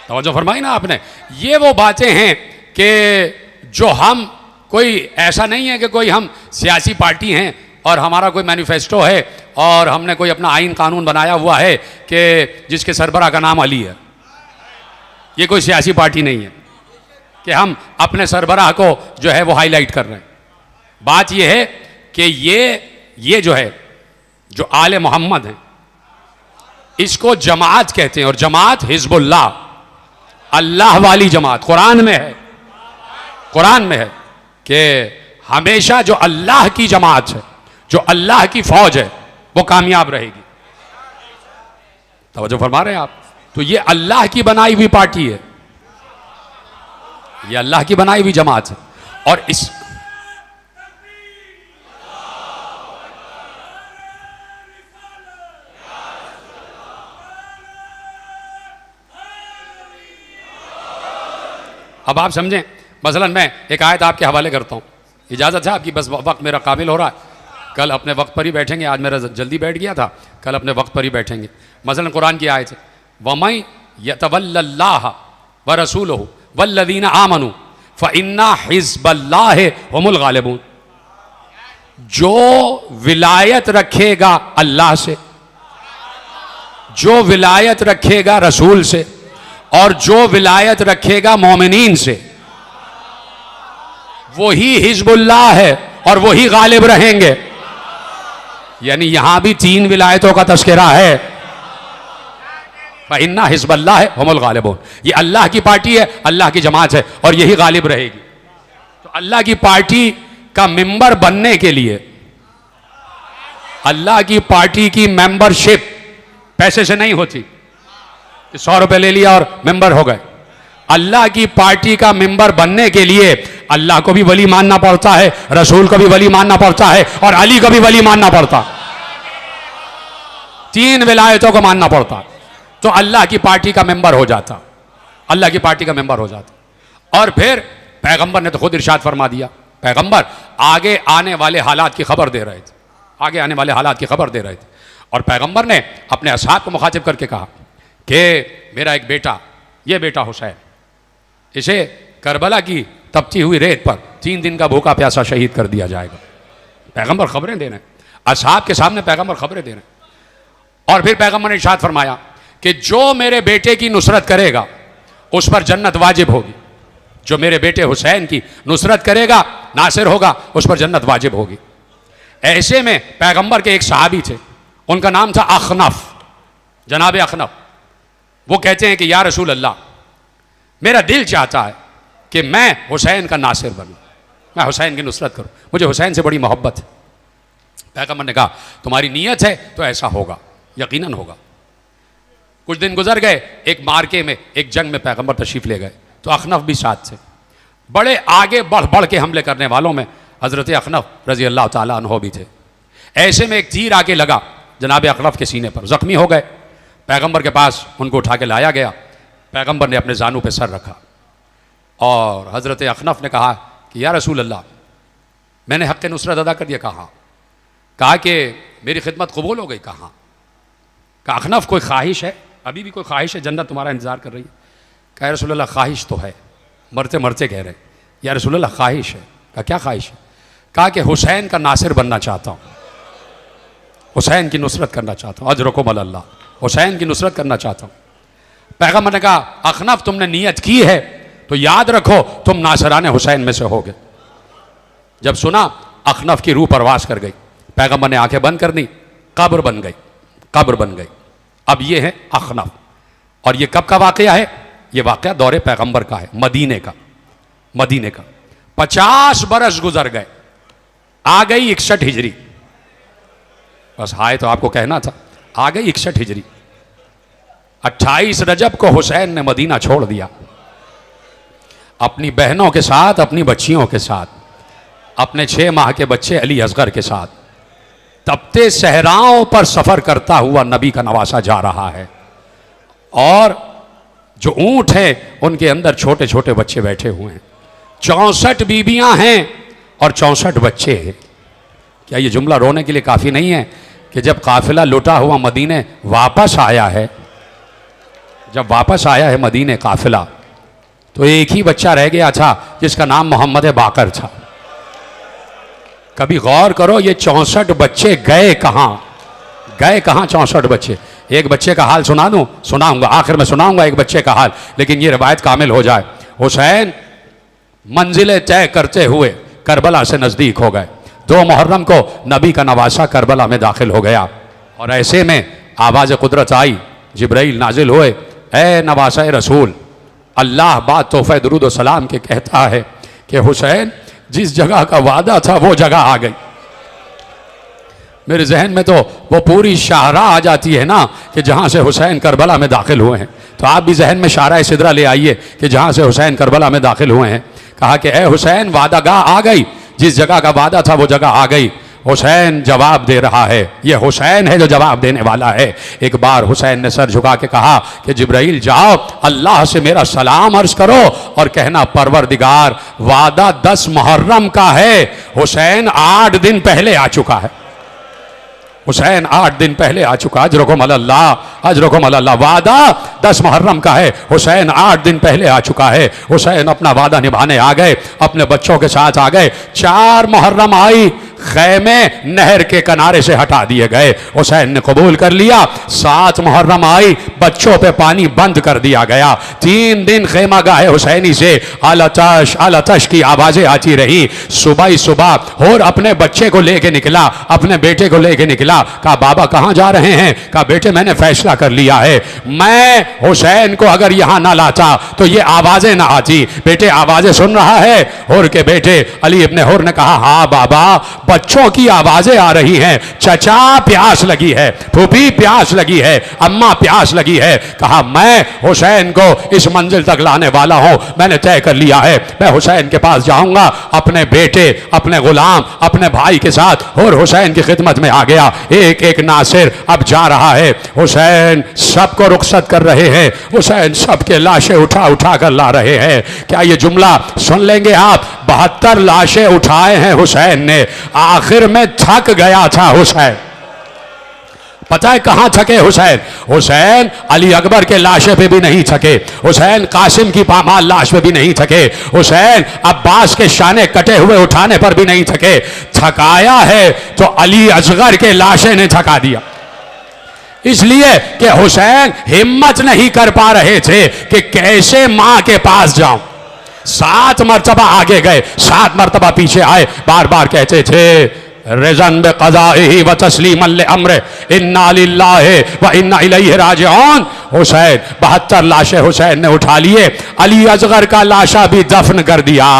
तवज्जो फरमाई ना आपने। ये वो बातें हैं कि जो हम कोई ऐसा नहीं है कि कोई हम सियासी पार्टी हैं और हमारा कोई मैनिफेस्टो है और हमने कोई अपना आइन कानून बनाया हुआ है कि जिसके सरबराह का नाम अली है। ये कोई सियासी पार्टी नहीं है कि हम अपने सरबराह को जो है वो हाईलाइट कर रहे हैं। बात ये है कि ये जो है जो आले मोहम्मद हैं इसको जमात कहते हैं और जमात हिजबुल्लाह, अल्लाह वाली जमात। कुरान में है, कुरान में है कि हमेशा जो अल्लाह की जमात है, जो अल्लाह की फौज है, वो कामयाब रहेगी। तवज्जो फरमा रहे हैं आप। तो ये अल्लाह की बनाई हुई पार्टी है, ये अल्लाह की बनाई हुई जमात है। और इस अब आप समझें, मसलन मैं एक आयत आपके हवाले करता हूँ, इजाज़त है आपकी? बस वक्त मेरा काबिल हो रहा है, कल अपने वक्त पर ही बैठेंगे। आज मेरा जल्दी बैठ गया था, कल अपने वक्त पर ही बैठेंगे। मसलन कुरान की आयत है, वमन यतवल्लल्लाह व रसूलहु वल्लज़ीना आमनू फ़इन्ना हिज़्बल्लाहि हुमुल गालिबून। जो विलायत रखेगा अल्लाह से, जो विलायत रखेगा रसूल से और जो विलायत रखेगा मोमिनीन से, वही हिजबुल्लाह है और वही गालिब रहेंगे। यानी यहां भी 3 विलायतों का तस्करा है। इन्ना हिजबुल्लाह है हुमुल गालिबून। ये अल्लाह की पार्टी है, अल्लाह की जमात है और यही गालिब रहेगी। तो अल्लाह की पार्टी का मेंबर बनने के लिए, अल्लाह की पार्टी की मेंबरशिप पैसे से नहीं होती, 100 रुपए ले लिया और मेंबर हो गए। अल्लाह की पार्टी का मेंबर बनने के लिए अल्लाह को भी वली मानना पड़ता है, रसूल को भी वली मानना पड़ता है और अली को भी वली मानना पड़ता। 3 विलायतों को मानना पड़ता तो अल्लाह की पार्टी का मेंबर हो जाता, अल्लाह की पार्टी का मेंबर हो जाता। और फिर पैगंबर ने तो खुद इरशाद फरमा दिया, पैगंबर आगे आने वाले हालात की खबर दे रहे थे, आगे आने वाले हालात की खबर दे रहे थे। और पैगंबर ने अपने असहाब को मुखातिब करके कहा कि मेरा एक बेटा, ये बेटा हुसैन, इसे करबला की तपती हुई रेत पर 3 दिन का भूखा प्यासा शहीद कर दिया जाएगा। पैगंबर खबरें दे रहे हैं, असहाब के सामने पैगंबर खबरें दे रहे हैं। और फिर पैगंबर ने इरशाद फरमाया कि जो मेरे बेटे की नुसरत करेगा उस पर जन्नत वाजिब होगी, जो मेरे बेटे हुसैन की नुसरत करेगा, नासिर होगा, उस पर जन्नत वाजिब होगी। ऐसे में पैगंबर के एक सहाबी थे, उनका नाम था अखनफ, जनाब अखनफ। वो कहते हैं कि या रसूल अल्लाह, मेरा दिल चाहता है कि मैं हुसैन का नासिर बनूं, मैं हुसैन की नुसरत करूं, मुझे हुसैन से बड़ी मोहब्बत है। पैगंबर ने कहा तुम्हारी नीयत है तो ऐसा होगा, यकीनन होगा। कुछ दिन गुजर गए, एक मार्के में, एक जंग में पैगंबर तशरीफ ले गए, तो अखनफ भी साथ थे। बड़े आगे बढ़ बढ़ के हमले करने वालों में हज़रत अखनफ रज़ी अल्लाह ताला अन्हो भी थे। ऐसे में एक तीर आके लगा जनाब अखनफ के सीने पर, ज़ख्मी हो गए। पैगंबर के पास उनको उठा के लाया गया। पैगंबर ने अपने जानू पे सर रखा और हज़रत अखनफ ने कहा कि या रसूल अल्लाह, मैंने हक़ नुसरत अदा कर दिया। कहा कि मेरी खिदमत कबूल हो गई। कहा अखनफ कोई ख्वाहिश है, अभी भी कोई ख्वाहिश है, जन्नत तुम्हारा इंतज़ार कर रही है? कहा या रसूल अल्लाह ख्वाहिश तो है, मरते मरते कह रहे या रसूल अल्लाह ख्वाहिश है। कहा क्या ख्वाहिश है? कहा कि हुसैन का नासिर बनना चाहता हूँ, हुसैन की नुसरत करना चाहता हूँ, अजरकुम अल्लाह, हुसैन की नुसरत करना चाहता हूँ। पैगंबर ने कहा अखनफ तुमने नीयत की है तो याद रखो तुम नासराने हुसैन में से होगे। जब सुना अखनफ की रूह परवास कर गई, पैगंबर ने आंखें बंद कर दी, कब्र बन गई, कब्र बन गई। अब ये है अखनफ। और ये कब का वाकया है? ये वाकया दौरे पैगंबर का है, मदीने का, मदीने का। 50 बरस गुजर गए, आ गई 61 हिजरी। बस हाय तो आपको कहना था, आ गई 61 हिजरी। 28 रजब को हुसैन ने मदीना छोड़ दिया, अपनी बहनों के साथ, अपनी बच्चियों के साथ, अपने 6 माह के बच्चे अली असगर के साथ तपते सहराओं पर सफर करता हुआ नबी का नवासा जा रहा है। और जो ऊंट हैं उनके अंदर छोटे छोटे बच्चे बैठे हुए हैं। 64 बीबियां हैं और 64 बच्चे हैं। क्या ये जुमला रोने के लिए काफी नहीं है कि जब काफिला लुटा हुआ मदीने वापस आया है, जब वापस आया है मदीने काफिला, तो एक ही बच्चा रह गया था जिसका नाम मोहम्मद बाकर था। कभी गौर करो ये 64 बच्चे गए कहां, गए कहां 64 बच्चे। एक बच्चे का हाल सुना दूं, सुनाऊंगा, आखिर में सुनाऊंगा एक बच्चे का हाल, लेकिन ये रिवायत कामिल हो जाए। हुसैन मंजिलें तय करते हुए करबला से नजदीक हो गए। 2 मुहर्रम को नबी का नवासा करबला में दाखिल हो गया। और ऐसे में आवाज़ कुदरत आई, जिब्राइल नाजिल हुए, ए नवासा रसूल, अल्लाह बात तोहफा दुरूद व सलाम के कहता है कि हुसैन जिस जगह का वादा था वो जगह आ गई। मेरे जहन में तो वो पूरी शाहरा आ जाती है ना कि जहाँ से हुसैन करबला में दाखिल हुए हैं। तो आप भी जहन में शाहरा सिदरा ले आइए कि जहाँ से हुसैन करबला में दाखिल हुए हैं। कहा कि ए हुसैन वादागाह आ गई, जिस जगह का वादा था वो जगह आ गई। हुसैन जवाब दे रहा है, ये हुसैन है जो जवाब देने वाला है। एक बार हुसैन ने सर झुका के कहा कि जिब्राइल जाओ अल्लाह से मेरा सलाम अर्ज करो और कहना परवरदिगार वादा 10 मुहर्रम का है, हुसैन 8 दिन पहले आ चुका है। हुसैन 8 दिन पहले आ चुका। अजरकुम अल्लाह, अजरकुम अल्लाह। वादा 10 मुहर्रम का है, हुसैन 8 दिन पहले आ चुका है। हुसैन अपना वादा निभाने आ गए, अपने बच्चों के साथ आ गए। 4 मुहर्रम आई, खैमे नहर के किनारे से हटा दिए गए, हुसैन ने कबूल कर लिया। 7 मुहर्रम आई, बच्चों पे पानी बंद कर दिया गया। 3 दिन खेमा गाहे हुसैनी से आलतश आलतश की आवाजें आती रही। सुबह ही सुबह और अपने बच्चे को लेके निकला, अपने बेटे को लेके निकला। कहा बाबा कहाँ जा रहे हैं? कहा बेटे मैंने फैसला कर लिया है, मैं हुसैन को अगर यहाँ ना लाता तो ये आवाजें ना आती। बेटे आवाजें सुन रहा है? हुर के बेटे अली इब्ने हुर ने कहा हाँ बाबा, बच्चों की आवाजें आ रही हैं, चचा प्यास लगी है, फूफी प्यास लगी है, अम्मा प्यास लगी है। कहा मैं हुसैन को इस मंजिल तक लाने वाला हूं, मैंने तय कर लिया है, मैं हुसैन के पास जाऊंगा। अपने बेटे, अपने गुलाम, अपने भाई के साथ और हुसैन की खिदमत में आ गया। एक एक नासिर अब जा रहा है। हुसैन सबको रुखसत कर रहे हैं, हुसैन सबके लाशें उठा उठा कर ला रहे हैं। क्या ये जुमला सुन लेंगे आप? 72 लाशें उठाए हैं हुसैन ने, आखिर में थक गया था हुसैन। पता है कहां थके हुसैन? हुसैन अली अकबर के लाशे पे भी नहीं थके, हुसैन कासिम की पामाल लाश पे भी नहीं थके, हुसैन अब्बास के शाने कटे हुए उठाने पर भी नहीं थके। थकाया है तो अली असगर के लाशे ने थका दिया, इसलिए कि हुसैन हिम्मत नहीं कर पा रहे थे कि कैसे मां के पास जाऊं। 7 मरतबा आगे गए, 7 मरतबा पीछे आए, बार बार कहते थे रिज़न बिक़ज़ाइही व तस्लीमन लिअम्रे इन्ना लिल्लाहि व इन्ना इलैहि राजिऊन। हुसैन 72 लाशें हुसैन ने उठा लिए, अली असगर का लाशा भी दफन कर दिया।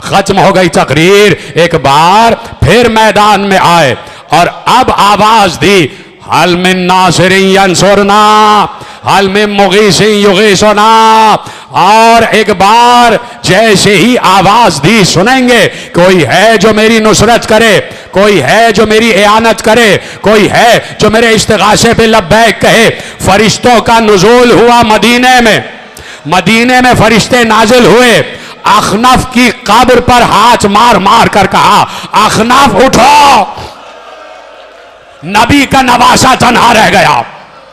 खत्म हो गई तकरीर। एक बार फिर मैदान में आए और अब आवाज दी हल मिन नासिरिन यंसुरना हल मिन मुगीसिन युगीसुना। और एक बार जैसे ही आवाज दी सुनेंगे, कोई है जो मेरी नुसरत करे, कोई है जो मेरी इयानत करे, कोई है जो मेरे इस्तिगासे पे लब्बैक कहे। फरिश्तों का नुज़ूल हुआ मदीने में, मदीने में फरिश्ते नाजिल हुए। अखनफ की कब्र पर हाथ मार मार कर कहा अखनफ उठो। नबी का नवासा तन्हा रह गया।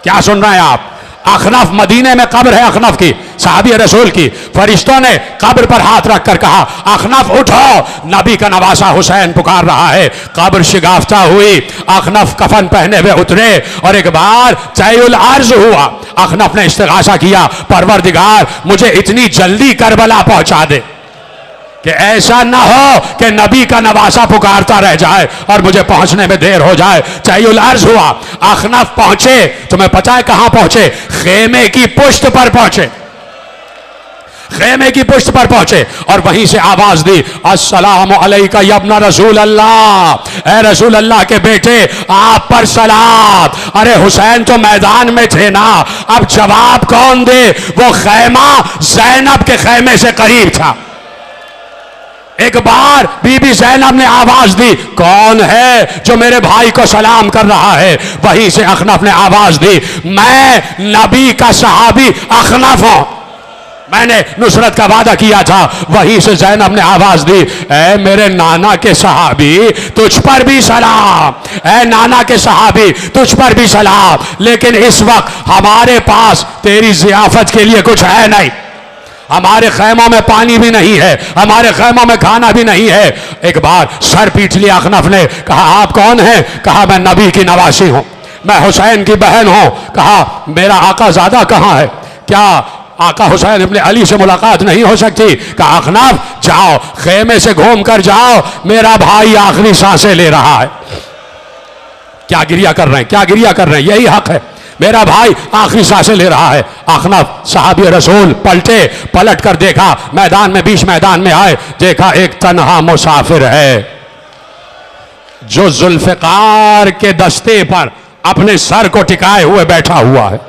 क्या सुन रहे हैं आप? अखनफ, मदीने में कब्र है अखनफ की, सहाबी रसूल की। फरिश्तों ने कब्र पर हाथ रखकर कहा, अखनफ उठो, नबी का नवासा हुसैन पुकार रहा है। कब्र शिगाफ्ता हुई, अखनफ कफन पहने हुए उतरे और एक बार तयउल अर्ज हुआ। अखनफ ने इस्तिगासा किया, परवरदिगार मुझे इतनी जल्दी करबला पहुंचा दे कि ऐसा ना हो कि नबी का नवासा पुकारता रह जाए और मुझे पहुंचने में देर हो जाए। तयउल अर्ज हुआ, अखनफ पहुंचे। तुम्हें पता है कहां पहुंचे? खेमे की पुष्ट पर पहुंचे, खेमे की पुष्ट पर पहुंचे और वहीं से आवाज दी, अस्सलामु अलैका या इब्न रसूल अल्लाह, ए रसूल अल्लाह के बेटे आप पर सलाम। अरे हुसैन तो मैदान में थे ना, अब जवाब कौन दे? वो खेमा ज़ैनब के खेमे से करीब था। एक बार बीबी ज़ैनब ने आवाज दी, कौन है जो मेरे भाई को सलाम कर रहा है? वहीं से अखनफ ने आवाज दी, मैं नबी का सहाबी अखनफ हूं, मैंने नुसरत का वादा किया था। वहीं से ज़ैनब ने आवाज दी, ए मेरे नाना के सहाबी तुझ पर भी सलाम, ए नाना के सहाबी तुझ पर भी सलाम, लेकिन इस वक्त हमारे पास तेरी जियाफत के लिए कुछ है नहीं, हमारे खैमों में पानी भी नहीं है, हमारे खैमों में खाना भी नहीं है। एक बार सर पीट लिया अखनफ ने, कहा आप कौन हैं? कहा मैं नबी की नवासी हूं, मैं हुसैन की बहन हूं। कहा मेरा आका ज़ादा कहां है? क्या आका हुसैन इब्न अली से मुलाकात नहीं हो सकती? कहा अखनफ जाओ, खेमे से घूम कर जाओ, मेरा भाई आखिरी सांसें ले रहा है। क्या गिरिया कर रहे हैं, क्या गिरिया कर रहे हैं? यही हक है, मेरा भाई आखिरी सांसें ले रहा है। अखनफ सहाबी रसूल पलटे, पलट कर देखा, मैदान में, बीच मैदान में आए, देखा एक तन्हा मुसाफिर है जो जुल्फ़िकार के दस्ते पर अपने सर को टिकाए हुए बैठा हुआ है।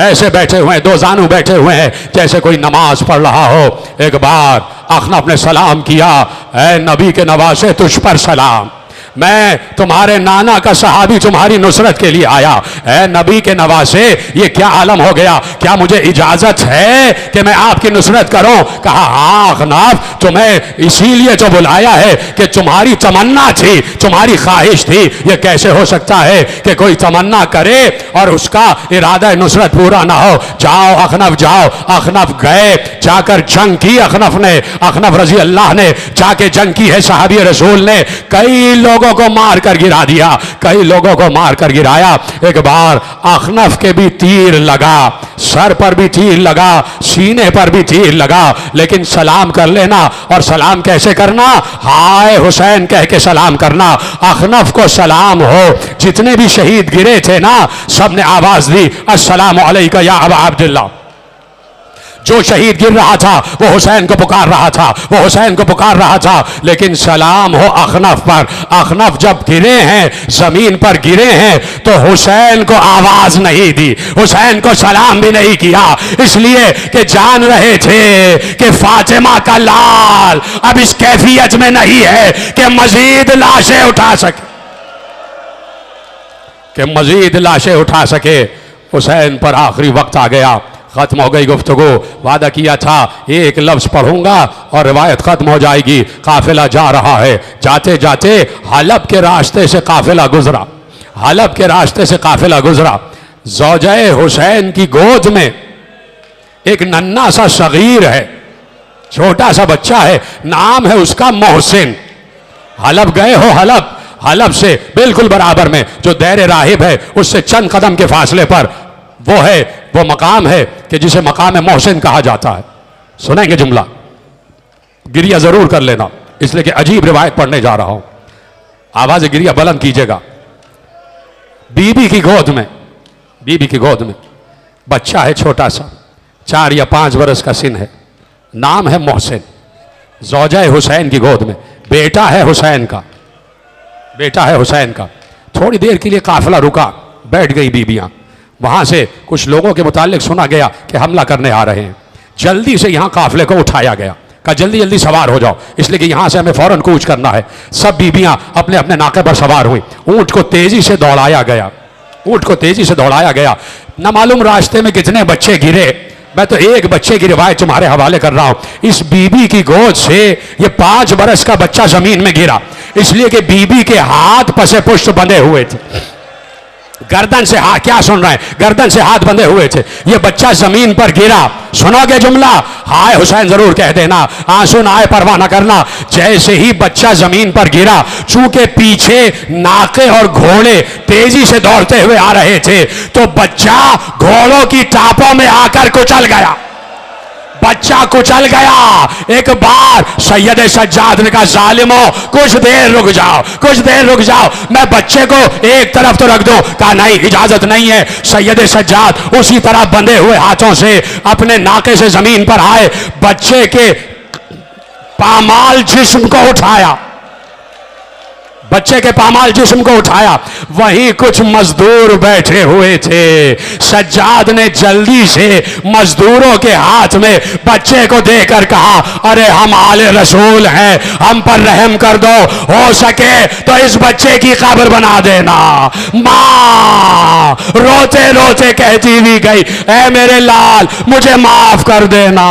ऐसे बैठे हुए हैं, दो जानू बैठे हुए हैं जैसे कोई नमाज पढ़ रहा हो। एक बार अखनफ ने सलाम किया, ऐ नबी के नवासे तुझ पर सलाम, मैं तुम्हारे नाना का सहाबी तुम्हारी नुसरत के लिए आया। ऐ नबी के नवासे ये क्या आलम हो गया, क्या मुझे इजाजत है कि मैं आपकी नुसरत करूं? कहा हाँ अखनफ, तुम्हें इसीलिए तो बुलाया है कि तुम्हारी तमन्ना थी, तुम्हारी ख्वाहिश थी। ये कैसे हो सकता है कि कोई तमन्ना करे और उसका इरादा नुसरत पूरा ना हो? जाओ अखनफ जाओ। अखनफ गए, जाकर जंग की अखनफ ने, अखनफ रजी अल्लाह ने जाके जंग की है। सहाबी रसूल ने कई लोगों को मार कर गिरा दिया, कई लोगों को मार कर गिराया। एक बार अखनफ के भी तीर लगा, सर पर भी तीर लगा, सीने पर भी तीर लगा, लेकिन सलाम कर लेना। और सलाम कैसे करना? हाय हुसैन कह के सलाम करना। अखनफ को सलाम हो। जितने भी शहीद गिरे थे ना, सब ने आवाज दी, अस्सलामु अलैका या अबा अब्दुल्लाह। जो शहीद गिर रहा था वो हुसैन को पुकार रहा था, वो हुसैन को पुकार रहा था, लेकिन सलाम हो अखनफ पर। अखनफ जब गिरे हैं, जमीन पर गिरे हैं, तो हुसैन को आवाज नहीं दी, हुसैन को सलाम भी नहीं किया, इसलिए कि जान रहे थे कि फातिमा का लाल अब इस कैफियत में नहीं है कि मजीद लाशें उठा सके, कि मजीद लाशें उठा सके। हुसैन पर आखिरी वक्त आ गया, खत्म हो गई गुफ्तगू। वादा किया था एक लफ्ज पढ़ूंगा और रिवायत खत्म हो जाएगी। काफिला जा रहा है, जाते जाते हलब के रास्ते से काफिला गुजरा, हलब के रास्ते से काफिला गुजरा। ज़ौजाए हुसैन की गोद में एक नन्हा सा सगीर है, छोटा सा बच्चा है, नाम है उसका मोहसिन। हलब गए हो? हलब, हलब से बिल्कुल बराबर में जो दैर राहिब है उससे चंद कदम के फासले पर वो है, वो मकाम है कि जिसे मकाम मोहसिन कहा जाता है। सुनेंगे जुमला, गिरिया जरूर कर लेना, इसलिए कि अजीब रिवायत पढ़ने जा रहा हूं। आवाज गिरिया बुलंद कीजिएगा। बीबी की गोद में, बीबी की गोद में बच्चा है छोटा सा, 4 या 5 बरस का सिन है, नाम है मोहसिन। ज़ौजाए हुसैन की गोद में बेटा है हुसैन का, बेटा है हुसैन का। थोड़ी देर के लिए काफिला रुका, बैठ गई बीबियां। वहां से कुछ लोगों के मुतालिक सुना गया कि हमला करने आ रहे हैं। जल्दी से यहां काफिले को उठाया गया, कहा जल्दी जल्दी सवार हो जाओ, इसलिए कि यहां से हमें फौरन कूच करना है। सब बीबियां अपने अपने नाके पर सवार हुई। ऊंट को तेजी से दौड़ाया गया, ऊंट को तेजी से दौड़ाया गया। न मालूम रास्ते में कितने बच्चे गिरे, मैं तो एक बच्चे की रिवायत तुम्हारे हवाले कर रहा हूं। इस बीबी की गोद से ये 5 बरस का बच्चा जमीन में गिरा, इसलिए कि बीबी के हाथ पसे पुष्ट बंधे हुए थे, गर्दन से हाथ, क्या सुन रहे हैं, गर्दन से हाथ बंधे हुए थे। ये बच्चा जमीन पर गिरा, सुनोगे जुमला, हाय हुसैन जरूर कह देना, आंसू ना आए परवाह ना करना। जैसे ही बच्चा जमीन पर गिरा, चूंकि पीछे नाके और घोड़े तेजी से दौड़ते हुए आ रहे थे, तो बच्चा घोड़ों की टापों में आकर कुचल गया। बच्चा कुचल गया। एक बार सैयद सज्जाद ने कहा, जालिमों कुछ देर रुक जाओ, कुछ देर रुक जाओ, मैं बच्चे को एक तरफ तो रख दूं। कहा नहीं, इजाजत नहीं है। सैयद सज्जाद उसी तरह बंधे हुए हाथों से अपने नाके से जमीन पर आए, बच्चे के पामाल जिस्म को उठाया, बच्चे के पामाल जिस्म को उठाया। वहीं कुछ मजदूर बैठे हुए थे। सज्जाद ने जल्दी से मजदूरों के हाथ में बच्चे को देकर कहा, अरे हम आले रसूल हैं, हम पर रहम कर दो, हो सके तो इस बच्चे की कब्र बना देना। माँ रोते रोते कहती भी गई, ऐ मेरे लाल मुझे माफ कर देना,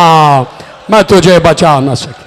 मैं तुझे बचा न सकी।